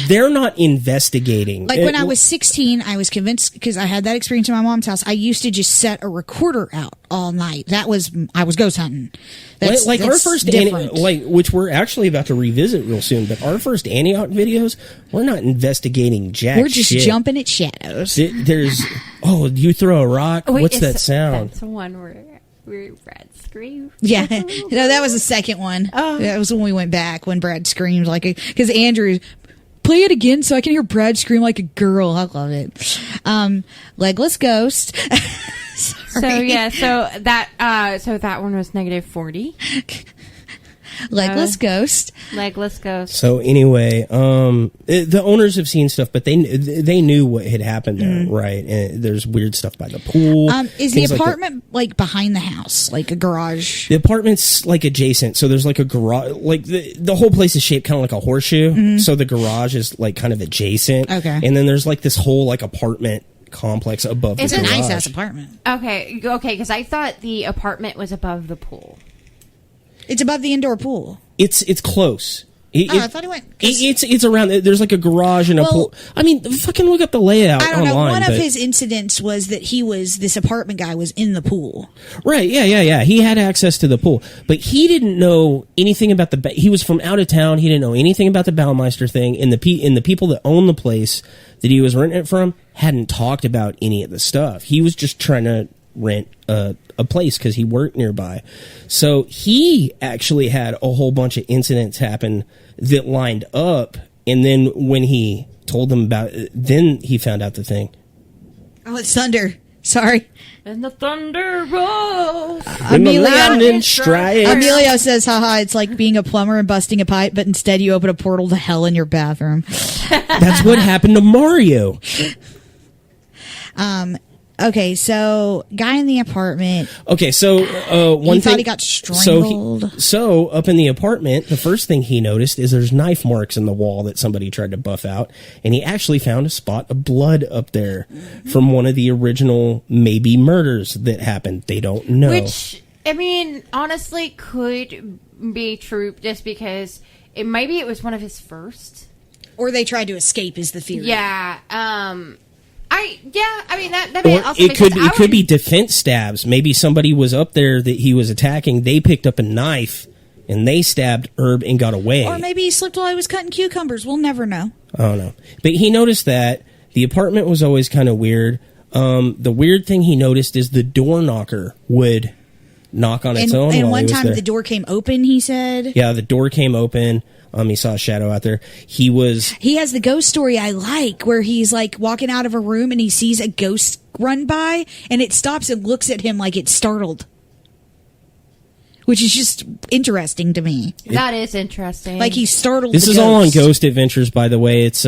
They're not investigating. Like when I was 16, I was convinced, because I had that experience in my mom's house. I used to just set a recorder out all night. I was ghost hunting. That's our first different. which we're actually about to revisit real soon. But our first Antioch videos, we're not investigating jack. We're just shit. jumping at shadows. There's you throw a rock. Wait, what's that sound? That's the one where Brad screamed. Yeah, no, that was the second one. Oh. That was when we went back, when Brad screamed because Andrew, play it again so I can hear Brad scream like a girl. I love it. Legless Ghost. So that one was -40. Legless Ghost. Legless Ghost. So anyway, the owners have seen stuff, but they knew what had happened there, right? And there's weird stuff by the pool. Is the apartment like behind the house, like a garage? The apartment's like adjacent, so there's like a garage. Like the whole place is shaped kind of like a horseshoe, so the garage is like kind of adjacent. Okay, and then there's like this whole like apartment complex above. It's the a garage. nice ass apartment. Okay, because I thought the apartment was above the pool. It's above the indoor pool. It's close. I thought it went. It's around. There's like a garage and a pool. I mean, fucking look up the layout I don't know. online. One of his incidents was that this apartment guy was in the pool. Right? Yeah. He had access to the pool, but he didn't know anything about he was from out of town. He didn't know anything about the Baumeister thing, and the people that owned the place that he was renting it from hadn't talked about any of the stuff. He was just trying to rent a place because he worked nearby. So he actually had a whole bunch of incidents happen that lined up, and then when he told them about it, then he found out the thing. Oh, it's thunder. Sorry. And the thunder rolls. Emilio says, haha, it's like being a plumber and busting a pipe, but instead you open a portal to hell in your bathroom. That's what happened to Mario. Okay, so guy in the apartment. Okay, so he thought he got strangled. So up in the apartment, the first thing he noticed is there's knife marks in the wall that somebody tried to buff out, and he actually found a spot of blood up there from one of the original maybe murders that happened. They don't know. Which, I mean, honestly could be true just because maybe it was one of his first. Or they tried to escape is the theory. Yeah. That may also it could be defense stabs. Maybe somebody was up there that he was attacking. They picked up a knife and they stabbed Herb and got away. Or maybe he slipped while he was cutting cucumbers. We'll never know. I don't know. But he noticed that the apartment was always kind of weird. The weird thing he noticed is the door knocker would knock on its own. And while one he was time there. the door came open, he said. Yeah, the door came open. He saw a shadow out there. He has the ghost story I like, where he's like walking out of a room and he sees a ghost run by and it stops and looks at him like it's startled. Which is just interesting to me. That is interesting. Like he's startled. This is all on Ghost Adventures, by the way. It's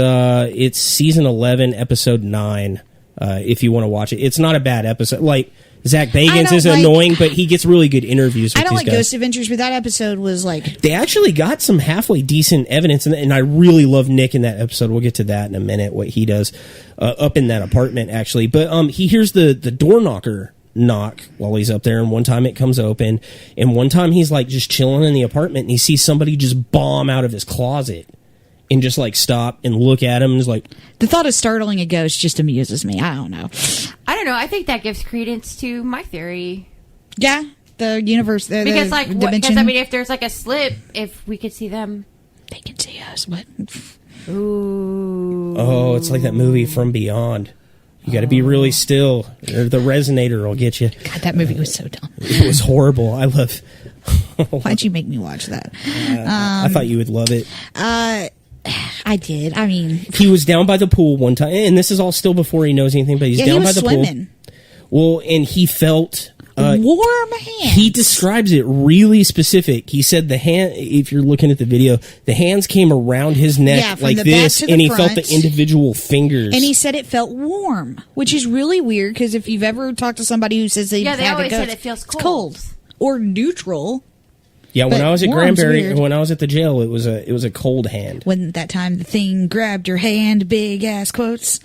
season 11, episode 9. If you want to watch it, it's not a bad episode. Like Zach Bagans is annoying, but he gets really good interviews with I don't these like guys. Ghost Adventures, but that episode was like... They actually got some halfway decent evidence, and I really love Nick in that episode. We'll get to that in a minute, what he does up in that apartment, actually. But he hears the door knocker knock while he's up there, and one time it comes open, and one time he's like just chilling in the apartment, and he sees somebody just bomb out of his closet. And just like stop and look at him and is like... The thought of startling a ghost just amuses me. I don't know. I think that gives credence to my theory. Yeah, the universe, because dimension. I mean, if there's like a slip, if we could see them, they can see us. What? Ooh. Oh, it's like that movie From Beyond. You got to be really still, or the resonator will get you. God, that movie was so dumb. It was horrible. I love... Why'd you make me watch that? I thought you would love it. I did. I mean, he was down by the pool one time, and this is all still before he knows anything. But he's down by the swimming. pool. Well, and he felt Warm hands. He describes it really specific. He said the hand, if you're looking at the video, the hands came around his neck like this, and he felt the individual fingers. And he said it felt warm, which is really weird because if you've ever talked to somebody who says they always said it feels cold. It's cold or neutral. Yeah, when I was at Granbury, when I was at the jail, it was a cold hand. When that time the thing grabbed your hand, big ass quotes.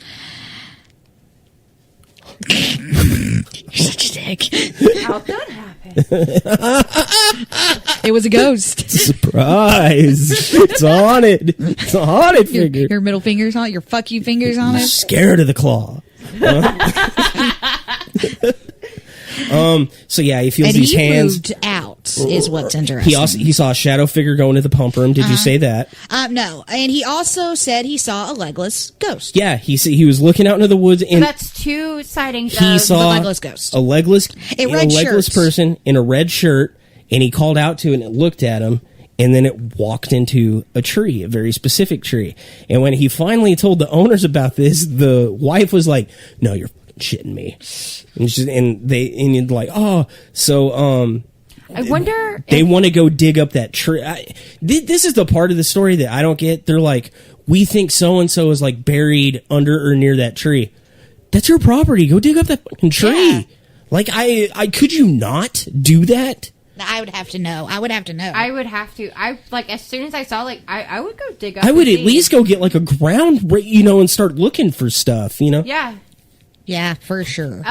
You're such a dick. How'd that happen? It was a ghost. Surprise! It's haunted. It's a haunted figure. Your middle finger's on it. Your fuck you fingers on it. Scared of the claw. So yeah, he feels these hands. Moved out is what's interesting. He saw a shadow figure go into the pump room. Did you say that? No, and he also said he saw a legless ghost. Yeah, he was looking out into the woods, and that's 2 sightings. He saw the legless ghost, a legless person in a red shirt, and he called out to it, and it looked at him. And then it walked into a tree, a very specific tree. And when he finally told the owners about this, the wife was like, "No, you're shitting me." And you're like, "Oh, so I wonder they want to go dig up that tree." This is the part of the story that I don't get. They're like, "We think so and so is like buried under or near that tree." That's your property. Go dig up that fucking tree. Yeah. Like, I could you not do that? I would have to know. I would have to. I like as soon as I saw I would go dig up. I would at least go get like a ground, and start looking for stuff. Yeah. Yeah, for sure.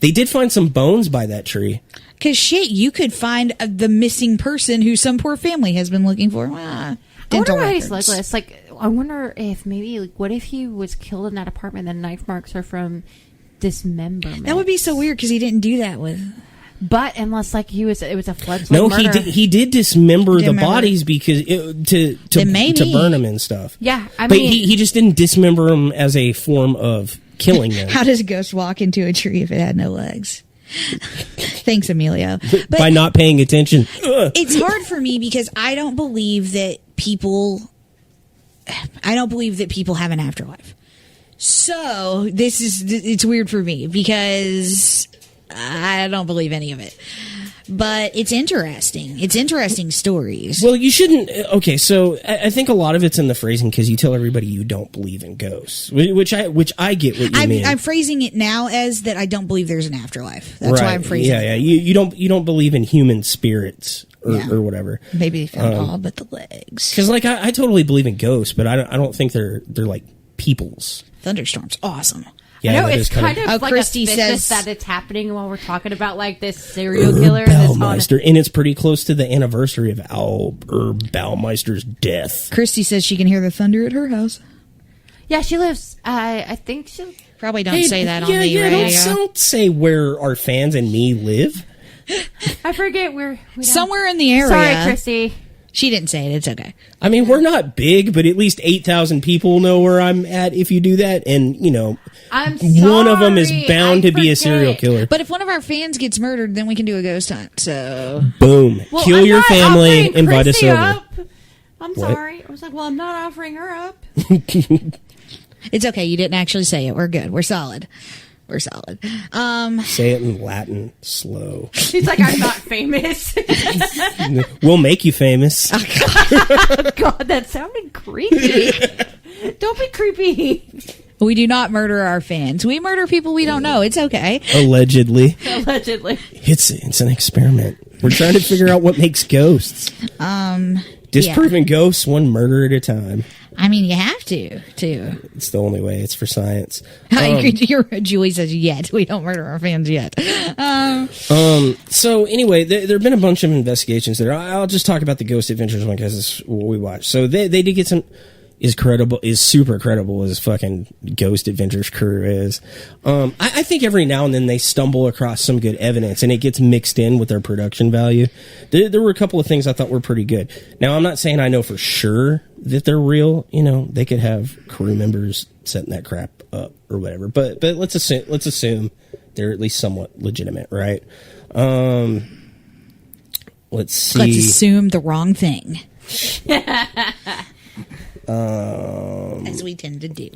They did find some bones by that tree. Because shit, you could find the missing person who some poor family has been looking for. I wonder why he's legless. Like, I wonder if maybe what if he was killed in that apartment and the knife marks are from dismemberment. That would be so weird because he didn't do that with. But unless it was a flood. No, murder. He did dismember the bodies because to burn them and stuff. Yeah, but he just didn't dismember them as a form of killing them. How does a ghost walk into a tree if it had no legs? Thanks, Emilio. But by not paying attention. It's hard for me because I don't believe that people have an afterlife. So it's weird for me because I don't believe any of it. But it's interesting. It's interesting stories. Well, you shouldn't. Okay, so I think a lot of it's in the phrasing because you tell everybody you don't believe in ghosts, which I get what you mean. I'm phrasing it now as that I don't believe there's an afterlife. That's why I'm phrasing it. Yeah. You don't believe in human spirits or whatever. Maybe they found all but the legs. Because like I totally believe in ghosts, but I don't think they're like peoples. Thunderstorms, awesome. Yeah, I know it's kind of like Christy says that it's happening while we're talking about like this serial killer. Baumeister, and it's pretty close to the anniversary of Herb Baumeister's death. Christy says she can hear the thunder at her house. Yeah, she lives. I think she probably don't say that on the radio. Don't say where our fans and me live. I forget where. Somewhere in the area. Sorry, Christy. She didn't say it. It's okay. I mean, we're not big, but at least 8,000 people know where I'm at if you do that. And, I'm sorry, one of them is bound to be a serial killer. But if one of our fans gets murdered, then we can do a ghost hunt. So boom. Kill your family, invite us over. I'm sorry. I was like, well, I'm not offering her up. It's okay. You didn't actually say it. We're good. We're solid. We're solid. Say it in Latin, slow. She's like, I'm not famous. We'll make you famous. Oh, God, that sounded creepy. Don't be creepy. We do not murder our fans. We murder people we don't know. It's okay. Allegedly. It's an experiment. We're trying to figure out what makes ghosts. Disproving ghosts one murder at a time. I mean, you have to. It's the only way. It's for science. Julie says, yet. We don't murder our fans yet. So, anyway, there have been a bunch of investigations there. I'll just talk about the Ghost Adventures one because it's what we watched. So, they did get some... is super credible as fucking Ghost Adventures crew is. I think every now and then they stumble across some good evidence and it gets mixed in with their production value. There were a couple of things I thought were pretty good. Now, I'm not saying I know for sure that they're real. They could have crew members setting that crap up or whatever. But let's assume they're at least somewhat legitimate, right? Let's see. Let's assume the wrong thing. As we tend to do.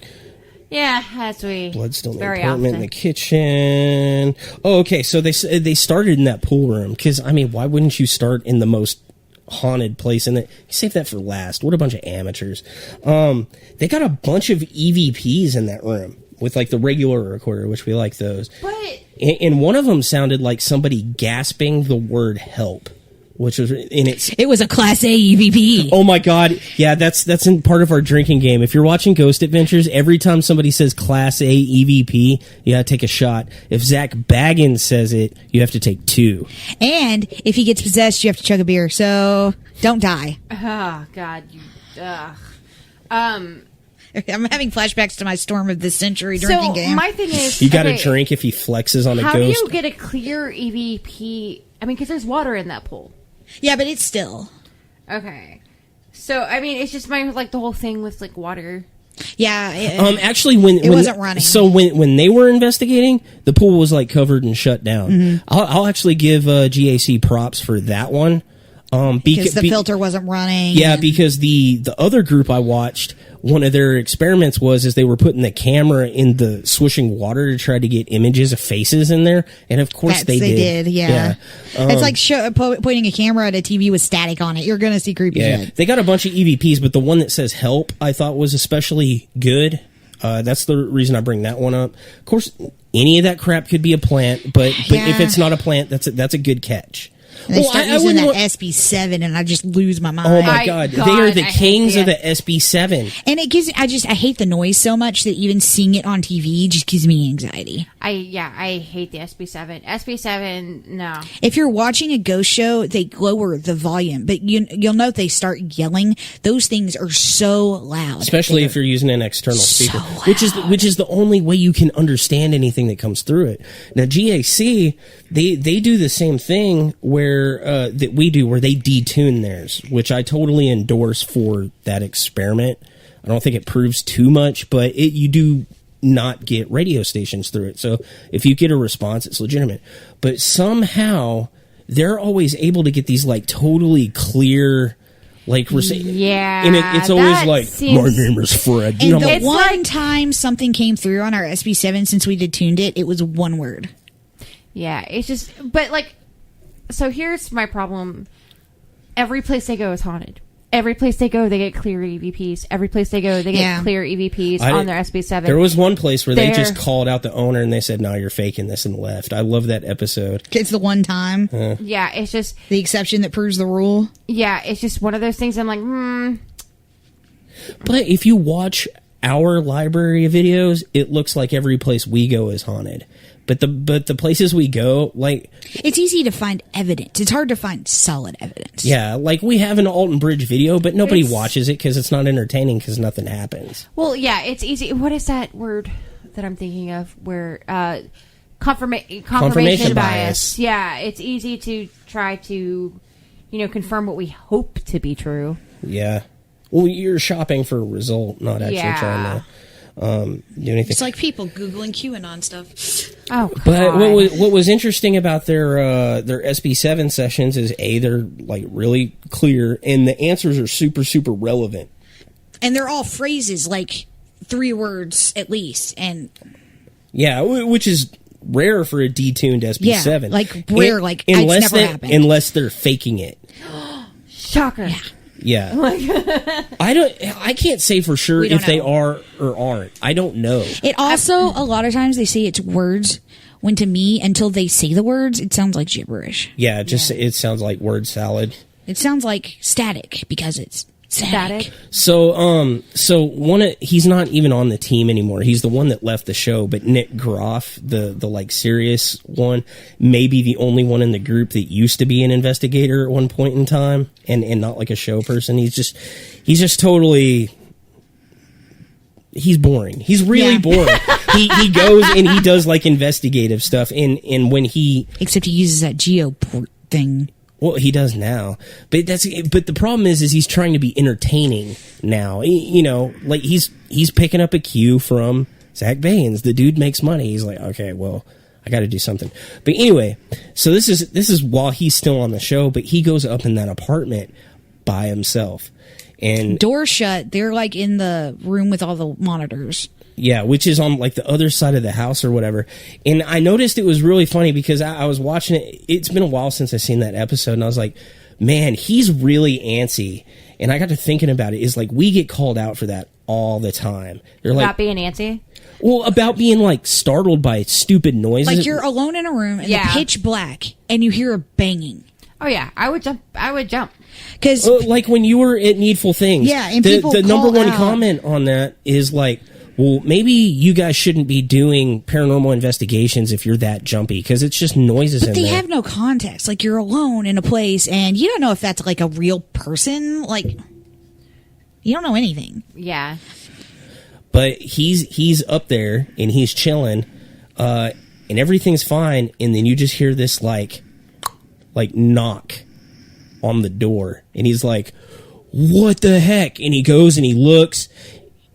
Yeah, that's Blood still in the very apartment, often. in the kitchen. Oh, okay. So they started in that pool room because I mean, why wouldn't you start in the most haunted place in it? You save that for last. What a bunch of amateurs. They got a bunch of EVPs in that room with like the regular recorder, which we like those. But And one of them sounded like somebody gasping the word help, which was in its. It was a Class A EVP. Oh my God. Yeah, that's in part of our drinking game. If you're watching Ghost Adventures, every time somebody says Class A EVP, you gotta take a shot. If Zach Baggins says it, you have to take 2. And if he gets possessed, you have to chug a beer. So don't die. oh God, I'm having flashbacks to my Storm of the Century drinking game. my thing is, You gotta drink if he flexes on a how ghost. do you get a clear EVP? I mean, because there's water in that pool. Yeah, but it's still. Okay, so I mean, it's just like the whole thing with like water. Yeah. Actually, when It wasn't running. So when they were investigating, the pool was like covered and shut down. Mm-hmm. I'll actually give GAC props for that one. Because the filter wasn't running. Yeah, because the other group I watched, one of their experiments is they were putting the camera in the swishing water to try to get images of faces in there, and of course they did. Yeah. It's like pointing a camera at a TV with static on it. You're going to see creepy shit. They got a bunch of EVPs, but the one that says help I thought was especially good. That's the reason I bring that one up. Of course, any of that crap could be a plant, but if it's not a plant, that's a good catch. And they start using that SB7, and I just lose my mind. Oh my God, they are the kings of the SB7. And it gives I hate the noise so much that even seeing it on TV just gives me anxiety. I hate the SB7. SB7, no. If you're watching a ghost show, they lower the volume, but you'll note they start yelling. Those things are so loud, especially if you're using an external speaker, so which is the only way you can understand anything that comes through it. Now GAC, they do the same thing where that we do, where they detune theirs, which I totally endorse for that experiment. I don't think it proves too much, but you do not get radio stations through it. So if you get a response, it's legitimate. But somehow they're always able to get these like totally clear, like yeah, and it's always like my name is Fred. And the one time something came through on our SB7 since we detuned it, it was one word. Yeah, it's just, but like, so here's my problem. Every place they go is haunted. Every place they go, they get clear EVPs. Every place they go, they get clear EVPs on their SB7. There was one place where they just called out the owner and they said, "No, you're faking this," and left. I love that episode. It's the one time. Yeah, it's just the exception that proves the rule. Yeah, it's just one of those things. I'm like, But if you watch our library of videos, it looks like every place we go is haunted. But the places we go, like, it's easy to find evidence. It's hard to find solid evidence. Yeah, like we have an Alton Bridge video, but nobody watches it because it's not entertaining because nothing happens. Well, yeah, it's easy. What is that word that I'm thinking of? Where confirmation bias. Yeah, it's easy to try to, confirm what we hope to be true. Yeah. Well, you're shopping for a result, not actually trying to do anything. It's like people Googling QAnon stuff. Oh, God. But what was interesting about their SB7 sessions is they're like really clear and the answers are super, super relevant. And they're all phrases, like 3 words at least. And yeah, which is rare for a detuned SB7. Yeah, like rare, it's never happened. Unless they're faking it. Shocker. Yeah. I can't say for sure if they are or aren't. I don't know. It also, a lot of times they say it's words, when to me, until they say the words, it sounds like gibberish. Yeah, it sounds like word salad. It sounds like static because it's static. So he's not even on the team anymore. He's the one that left the show, but Nick Groff, the like serious one, maybe the only one in the group that used to be an investigator at one point in time and not like a show person. He's just totally, he's boring. He's really boring. He goes and he does like investigative stuff and when except he uses that geoport thing. Well, he does now, but the problem is he's trying to be entertaining now. Like he's picking up a cue from Zach Baggins. The dude makes money. He's like, okay, well, I got to do something. But anyway, so this is while he's still on the show, but he goes up in that apartment by himself, and door shut. They're like in the room with all the monitors. Yeah, which is on like the other side of the house or whatever. And I noticed it was really funny because I was watching it. It's been a while since I've seen that episode, and I was like, man, he's really antsy. And I got to thinking about it. Is like we get called out for that all the time. They're like, About being antsy? well, about being like startled by stupid noises. Like you're alone in a room and it's pitch black and you hear a banging. Oh yeah, I would jump. Because like when you were at Needful Things. Yeah, and the people number call one out. comment on that is like, well, maybe you guys shouldn't be doing paranormal investigations if you're that jumpy, because it's just noises But in they there. have no context. Like you're alone in a place and you don't know if that's like a real person. Like you don't know anything. Yeah. But he's up there and he's chilling, and everything's fine, and then you just hear this like knock on the door, and he's like, what the heck? And he goes and he looks,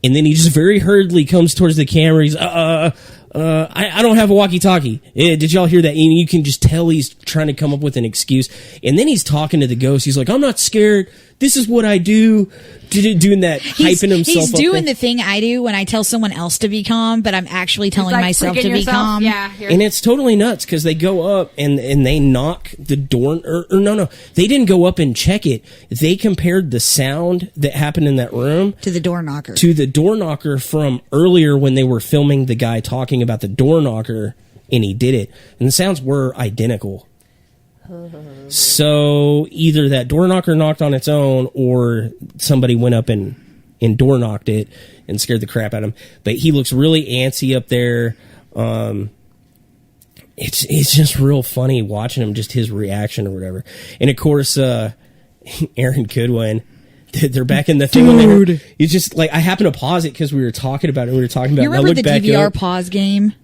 and then he just very hurriedly comes towards the camera. He's I don't have a walkie-talkie. Did y'all hear that? And you can just tell he's trying to come up with an excuse. And then he's talking to the ghost. He's like, I'm not scared. This is what I do. Doing that, hyping himself He's up. doing there. the thing I do when I tell someone else to be calm, but I'm actually telling Like myself freaking to be yourself. calm. Yeah. And it's totally nuts because they go up and they knock the door. Or no, they didn't go up and check it. They compared the sound that happened in that room To the door knocker. to the door knocker from earlier when they were filming the guy talking about the door knocker, and he did it. And the sounds were identical. So either that door knocker knocked on its own or somebody went up and door knocked it and scared the crap out of him. But he looks really antsy up there. It's just real funny watching him, just his reaction or whatever. And of course, Aaron Goodwin, they're back in the thing. Dude. It's just like, I happened to pause it because we were talking about it. We were talking about You it. And I remember the looked back DVR up. pause game?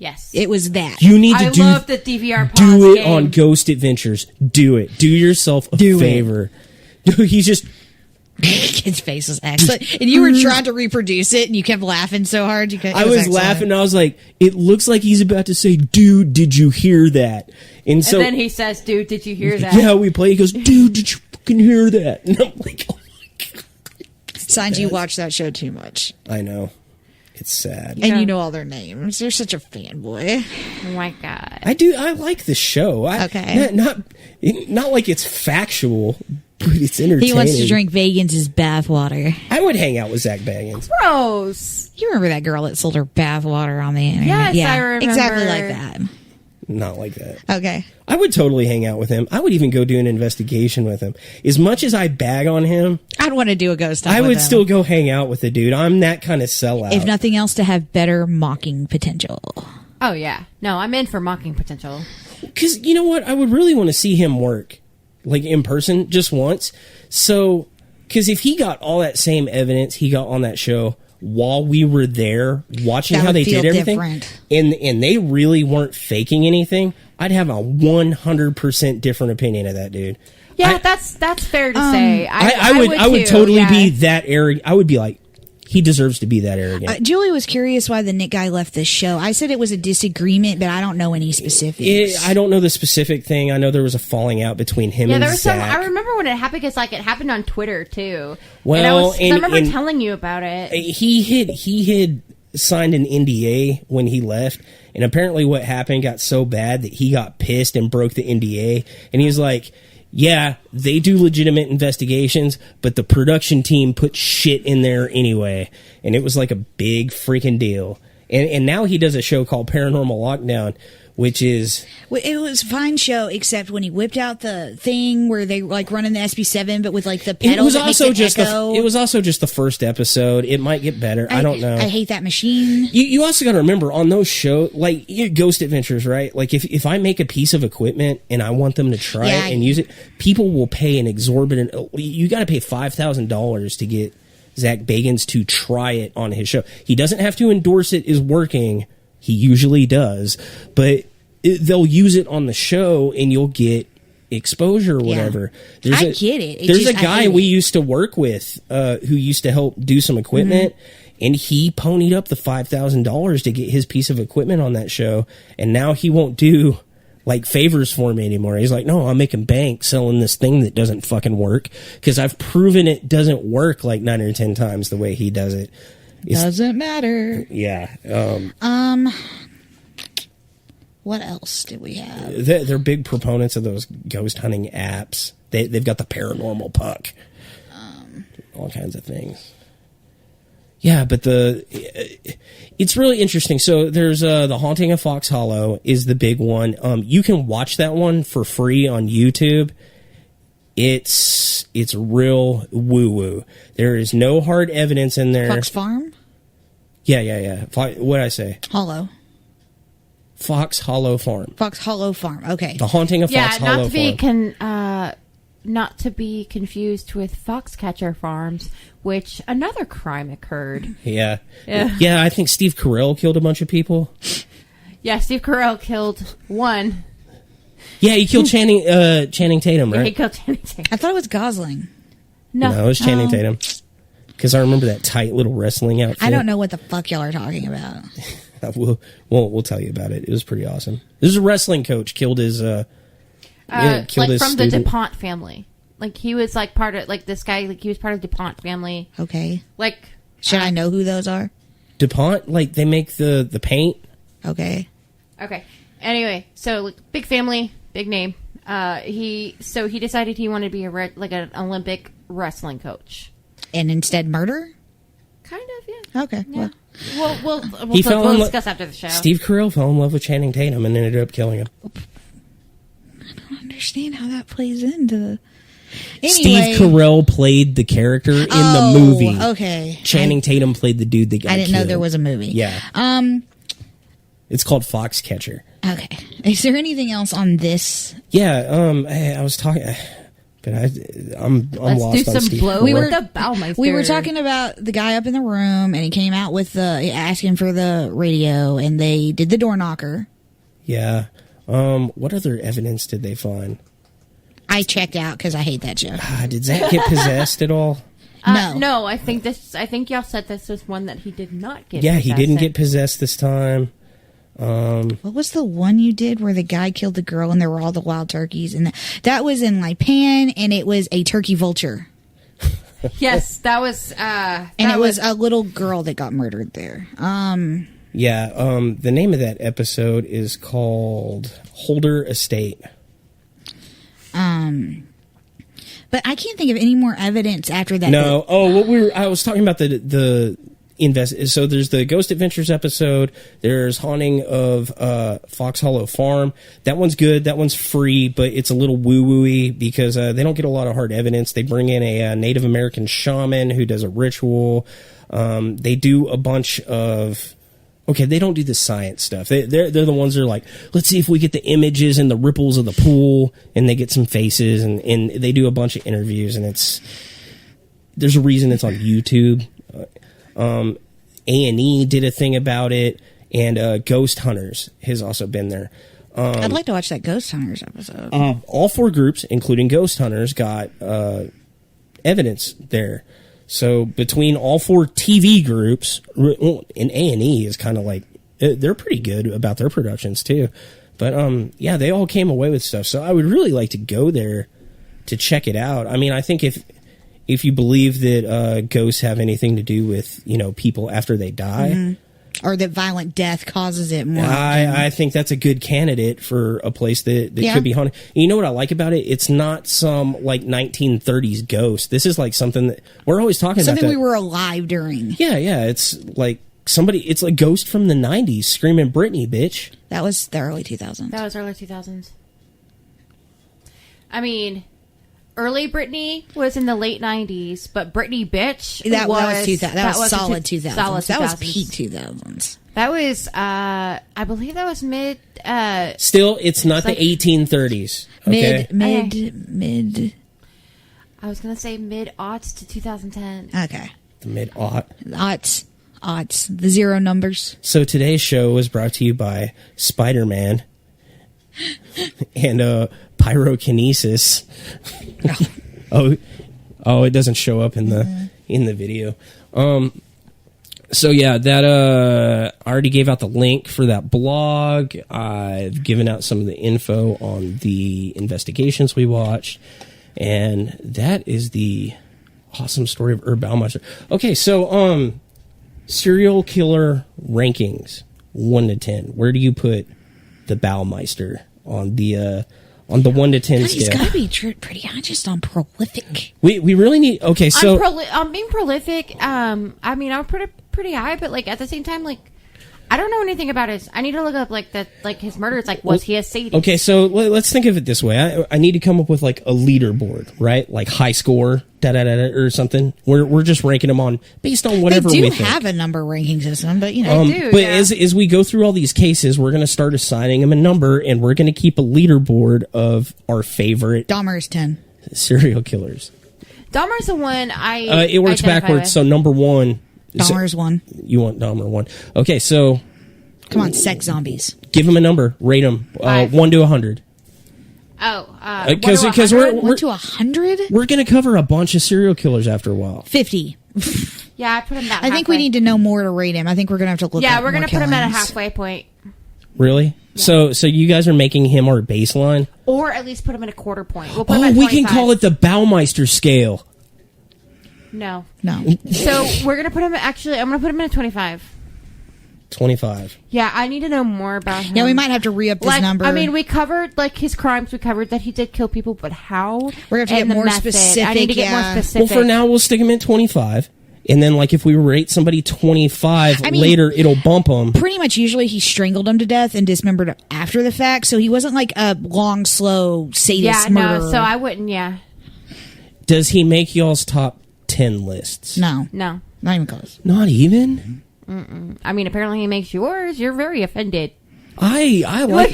Yes. It was that. You need to I do love the DVR pause do it game. on Ghost Adventures. Do it. Do yourself a Do it. favor. He's just His face was excellent. And you were trying to reproduce it and you kept laughing so hard. I was laughing and I was like, it looks like he's about to say, dude, did you hear that? And so And then he says, dude, did you hear that? yeah, we play. He goes, dude, did you fucking hear that? And I'm like, oh my God. Signs you watch that show too much. I know. It's sad. And you know all their names. You're such a fanboy. Oh my God. I do. I like the show. Okay. Not like it's factual, but it's entertaining. He wants to drink Vegans' bathwater. I would hang out with Zach Bagans. Gross. You remember that girl that sold her bathwater on the internet? Yes, yeah, I remember. exactly like that. Not like that. Okay. I would totally hang out with him. I would even go do an investigation with him. As much as I bag on him, I'd want to do a ghost hunt I with would him. still go hang out with the dude. I'm that kind of sellout. If nothing else, to have better mocking potential. Oh, yeah. No, I'm in for mocking potential. Because you know what? I would really want to see him work, like in person, just once. So, because if he got all that same evidence he got on that show while we were there watching That how would they feel did everything, different. and they really weren't faking anything, I'd have a 100% different opinion of that dude. Yeah, that's fair to say. I would too, totally yeah. be that arrogant. I would be like, he deserves to be that arrogant. Julie was curious why the Nick guy left the show. I said it was a disagreement, but I don't know any specifics. I don't know the specific thing. I know there was a falling out between him Yeah, and there was Zach. some. I remember when it happened because like it happened on Twitter too. Well, I remember telling you about it. He had signed an NDA when he left, and apparently what happened got so bad that he got pissed and broke the NDA, and he was like, yeah, they do legitimate investigations, but the production team put shit in there anyway, and it was like a big freaking deal. And now he does a show called Paranormal Lockdown, which is... It was a fine show, except when he whipped out the thing where they like running the SB7, but with like the pedal It was that makes also an just echo. it was also just the first episode. It might get better. I don't know. I hate that machine. You also got to remember on those shows, like Ghost Adventures, right? Like if I make a piece of equipment and I want them to try it and use it, people will pay an exorbitant. You got to pay $5,000 to get Zach Bagans to try it on his show. He doesn't have to endorse it is working. He usually does, but they'll use it on the show and you'll get exposure or whatever. I get it. There's a guy we used to work with who used to help do some equipment, and he ponied up the $5,000 to get his piece of equipment on that show, and now he won't do like favors for me anymore. He's like, no, I'm making bank selling this thing that doesn't fucking work because I've proven it doesn't work like 9 or 10 times the way he does it. Doesn't matter. Yeah. What else did we have? They're big proponents of those ghost hunting apps. They've got the paranormal puck. All kinds of things. Yeah, but it's really interesting. So there's the Haunting of Fox Hollow is the big one. You can watch that one for free on YouTube. It's real woo-woo. There is no hard evidence in there. Fox Farm? Yeah. What'd I say? Hollow. Fox Hollow Farm. Fox Hollow Farm. Okay. The Haunting of Fox Hollow Farm. Not to be confused with Foxcatcher Farms, which another crime occurred. Yeah. I think Steve Carell killed a bunch of people. Yeah, Steve Carell killed one. Yeah, he killed Channing Tatum, right? Yeah, he killed Channing Tatum. I thought it was Gosling. No, it was Channing Tatum. Because I remember that tight little wrestling outfit. I don't know what the fuck y'all are talking about. We'll tell you about it. It was pretty awesome. This is a wrestling coach killed his like from student. the DuPont family. Like he was like part of this guy. Like he was part of DuPont family. Okay. Like should I know who those are? DuPont, like they make the paint. Okay. Anyway, so like, big family, big name. He decided he wanted to be an Olympic wrestling coach. And instead murder? Kind of, yeah. Okay. Yeah. Well. We'll discuss after the show. Steve Carell fell in love with Channing Tatum and ended up killing him. I don't understand how that plays into the... Anyway. Steve Carell played the character in the movie. Okay. Channing Tatum played the dude that got killed. I didn't know there was a movie. Yeah. It's called Foxcatcher. Okay. Is there anything else on this? Yeah. I was talking... But I'm Let's lost do on some Steve blow Carell. with the Baumeister. We were talking about the guy up in the room, and he came out with asking for the radio, and they did the door knocker. Yeah. What other evidence did they find? I checked out because I hate that show. Did Zach get possessed at all? No, I think y'all said this was one that he did not get. Yeah, he didn't get possessed this time. What was the one you did where the guy killed the girl and there were all the wild turkeys? And that was in Pan, and it was a turkey vulture. Yes, that was. It was a little girl that got murdered there. Yeah, the name of that episode is called Holder Estate. But I can't think of any more evidence after that. No. I was talking about the so there's the Ghost Adventures episode. There's Haunting of Fox Hollow Farm. That one's good. That one's free, but it's a little woo-woo-y because they don't get a lot of hard evidence. They bring in a Native American shaman who does a ritual. They do a bunch of... Okay, they don't do the science stuff. They're the ones that are like, let's see if we get the images and the ripples of the pool, and they get some faces, and they do a bunch of interviews, and there's a reason it's on YouTube. A&E did a thing about it, and Ghost Hunters has also been there. I'd like to watch that Ghost Hunters episode. All four groups, including Ghost Hunters, got evidence there. So between all four TV groups, and A&E is kind of like, they're pretty good about their productions too. But yeah, they all came away with stuff. So I would really like to go there to check it out. I mean, I think if you believe that ghosts have anything to do with, people after they die. Mm-hmm. Or that violent death causes it more. I think that's a good candidate for a place that could be haunted. And you know what I like about it? It's not some like 1930s ghost. This is like something that we're always talking about. Something we were alive during. Yeah. It's like it's a ghost from the 90s screaming Britney, bitch. That was the early 2000s. That was early 2000s. I mean, early Britney was in the late 90s, but Britney bitch that was 2000. That was solid 2000s. Solid 2000s. That was peak 2000s. That was I believe that was mid Still, it's not the 1830s. Okay? Mid I was going to say mid-aughts to 2010. Okay. The mid-aught. Aughts. The zero numbers. So today's show was brought to you by Spider-Man and pyrokinesis. Oh, it doesn't show up in the video. So yeah, that I already gave out the link for that blog. I've given out some of the info on the investigations we watched, and that is the awesome story of Herb Baumeister. Okay, so serial killer rankings, 1 to 10. Where do you put the Baumeister on the 1 to 10 God, scale? he's got to be pretty high just on prolific. We really need. Okay, so I'm being prolific. I mean, I'm pretty high, but like at the same time, like I don't know anything about his. I need to look up like his murder. It's like, was he a sadist? Okay, so let's think of it this way. I need to come up with like a leaderboard, right? Like high score, or something. We're just ranking them on based on whatever They we do think. have a number ranking system, but you know. But as we go through all these cases, we're going to start assigning them a number, and we're going to keep a leaderboard of our favorite Dahmer's 10. serial killers. Dahmer's the one I. It works identify backwards. with. So number 1. Dahmer's 1. You want Dahmer 1? Okay, so Come on, sex zombies. give them a number. Rate them 1 to 100. Because we're 1 to 100? we're going to cover a bunch of serial killers after a while. 50. Yeah, I put him that. I think we need to know more to rate him. I think we're going to have to look Yeah, up we're more gonna put him at a killings. halfway point, Really? So you guys are making him our baseline? or at least put him at a quarter point. We'll put him Oh, at we can 25. call it the Baumeister scale. No. No. So we're gonna put him. Actually, I'm gonna put him at a 25. 25. Yeah, I need to know more about him. Yeah, we might have to re-up this like, number. I mean, we covered like his crimes. We covered that he did kill people, but how? We're gonna have to And get the more method. specific, I need to get yeah. more specific. Well, for now, we'll stick him at 25. And then, like, if we rate somebody 25 I mean, later, it'll bump them. pretty much usually he strangled him to death and dismembered him after the fact, so he wasn't like a long, slow sadist yeah, murderer. no. So I wouldn't. Yeah, Does he make y'all's top 10 lists? No, no. not even close. Not even? I mean, apparently he makes yours. You're very offended. I like...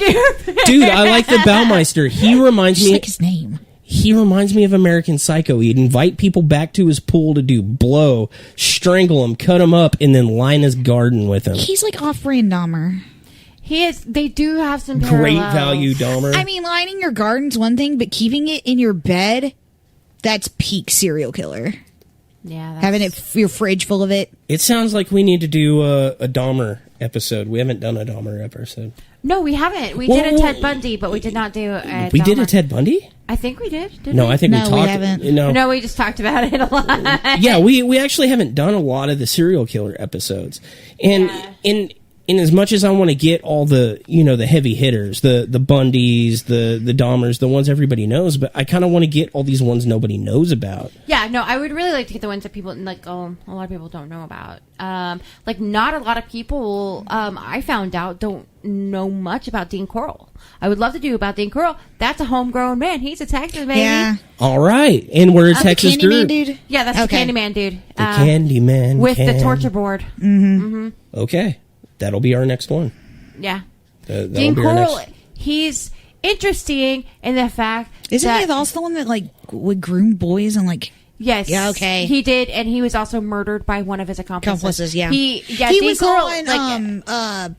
Dude, I like the Baumeister. He reminds Just me... like his name. He reminds me of American Psycho. He'd invite people back to his pool to do blow, strangle them, cut them up, and then line his garden with him. He's like off-brand Dahmer. He is. They do have some Great parallels. value, Dahmer. I mean, lining your garden's one thing, but keeping it in your bed, that's peak serial killer. Yeah, that's, Having your fridge full of it. It sounds like we need to do a Dahmer episode. We haven't done a Dahmer episode. No, we haven't. We Well, did a Ted Bundy, but we did not do a. We did a Dahmer. Ted Bundy? I think we did. Didn't No, we? I think No, we we talked. haven't. No, we just talked about it a lot. Yeah, we actually haven't done a lot of the serial killer episodes, and in as much as I want to get all the the heavy hitters, the Bundys, the Dahmers, the ones everybody knows, but I kind of want to get all these ones nobody knows about. Yeah, no, I would really like to get the ones that people like. A lot of people don't know about. Like not a lot of people. I found out don't know much about Dean Corll. I would love to do about Dean Corll. That's a homegrown man. He's a Texas baby. Yeah. All right, and we're a Texas Candyman group. dude? Yeah, that's Okay. the Candyman dude. The Candyman with the can. torture board. Okay, that'll be our next one. Yeah, That'll Dean be our Corll. next- He's interesting in the fact Isn't that he also the one that like would groom boys and like? yes, Yeah, okay. he did, and he was also murdered by one of his accomplices. Yeah. He he Dean was Corll, on.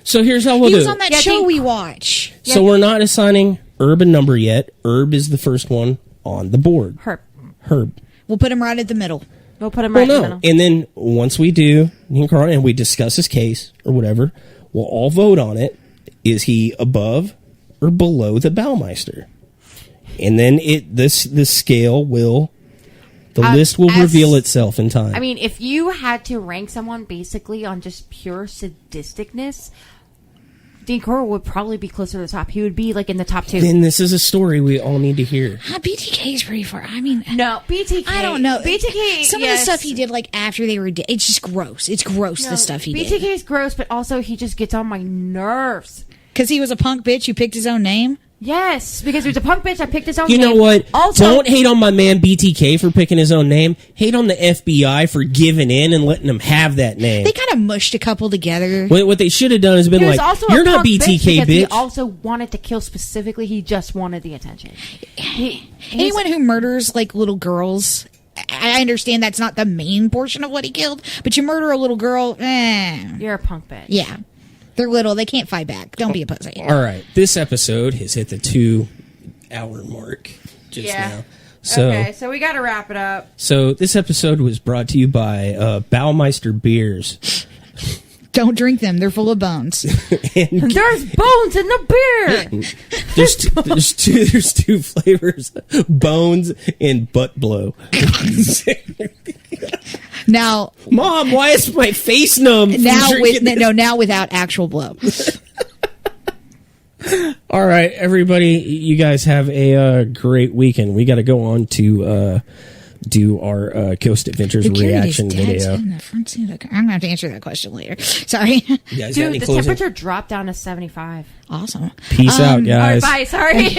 So here's how we'll He do was it. on that Yeah, show Dean- we watch. So we're not assigning Herb a number yet. Herb is the first one on the board. Herb. We'll put him right at the middle. We'll put him Well, right in the no. middle. And then once we do Dean Corll and we discuss his case or whatever, we'll all vote on it. Is he above or below the Baumeister? And then the scale will, the list will as- reveal itself in time. I mean, if you had to rank someone basically on just pure sadisticness, Dean Corll would probably be closer to the top. He would be like in the top 2. then this is a story we all need to hear. BTK is pretty far. I mean, No, BTK. I don't know. BTK. Some of the stuff he did, like after they were dead, it's just gross. It's gross the stuff he BTK did. is gross, but also he just gets on my nerves. Because he was a punk bitch who picked his own name. Yes, because he was a punk bitch. I picked his own You name. know what? Also, Don't hate on my man BTK for picking his own name. Hate on the FBI for giving in and letting him have that name. They kind of mushed a couple together. What they should have done is been he was like, also "You're a not punk BTK, because He bitch." also wanted to kill specifically. He just wanted the attention. Anyone who murders like little girls, I understand that's not the main portion of what he killed, but you murder a little girl, You're a punk bitch. yeah. They're little. They can't fight back. Don't be a pussy. All right, this episode has hit the 2-hour mark just now. So, Okay, so we got to wrap it up. so this episode was brought to you by Baumeister beers. Don't drink them. They're full of bones. There's bones in the beer. There's two flavors: bones and butt blow. Now, Mom, why is my face numb? from now drinking this? now without actual blow. All right, everybody, you guys have a great weekend. We got to go on to do our Ghost Adventures reaction video. In the front seat of the car. I'm going to have to answer that question later. Sorry. You guys got Dude, any the closing? temperature dropped down to 75. Awesome. Peace out, All right, guys. bye. Sorry.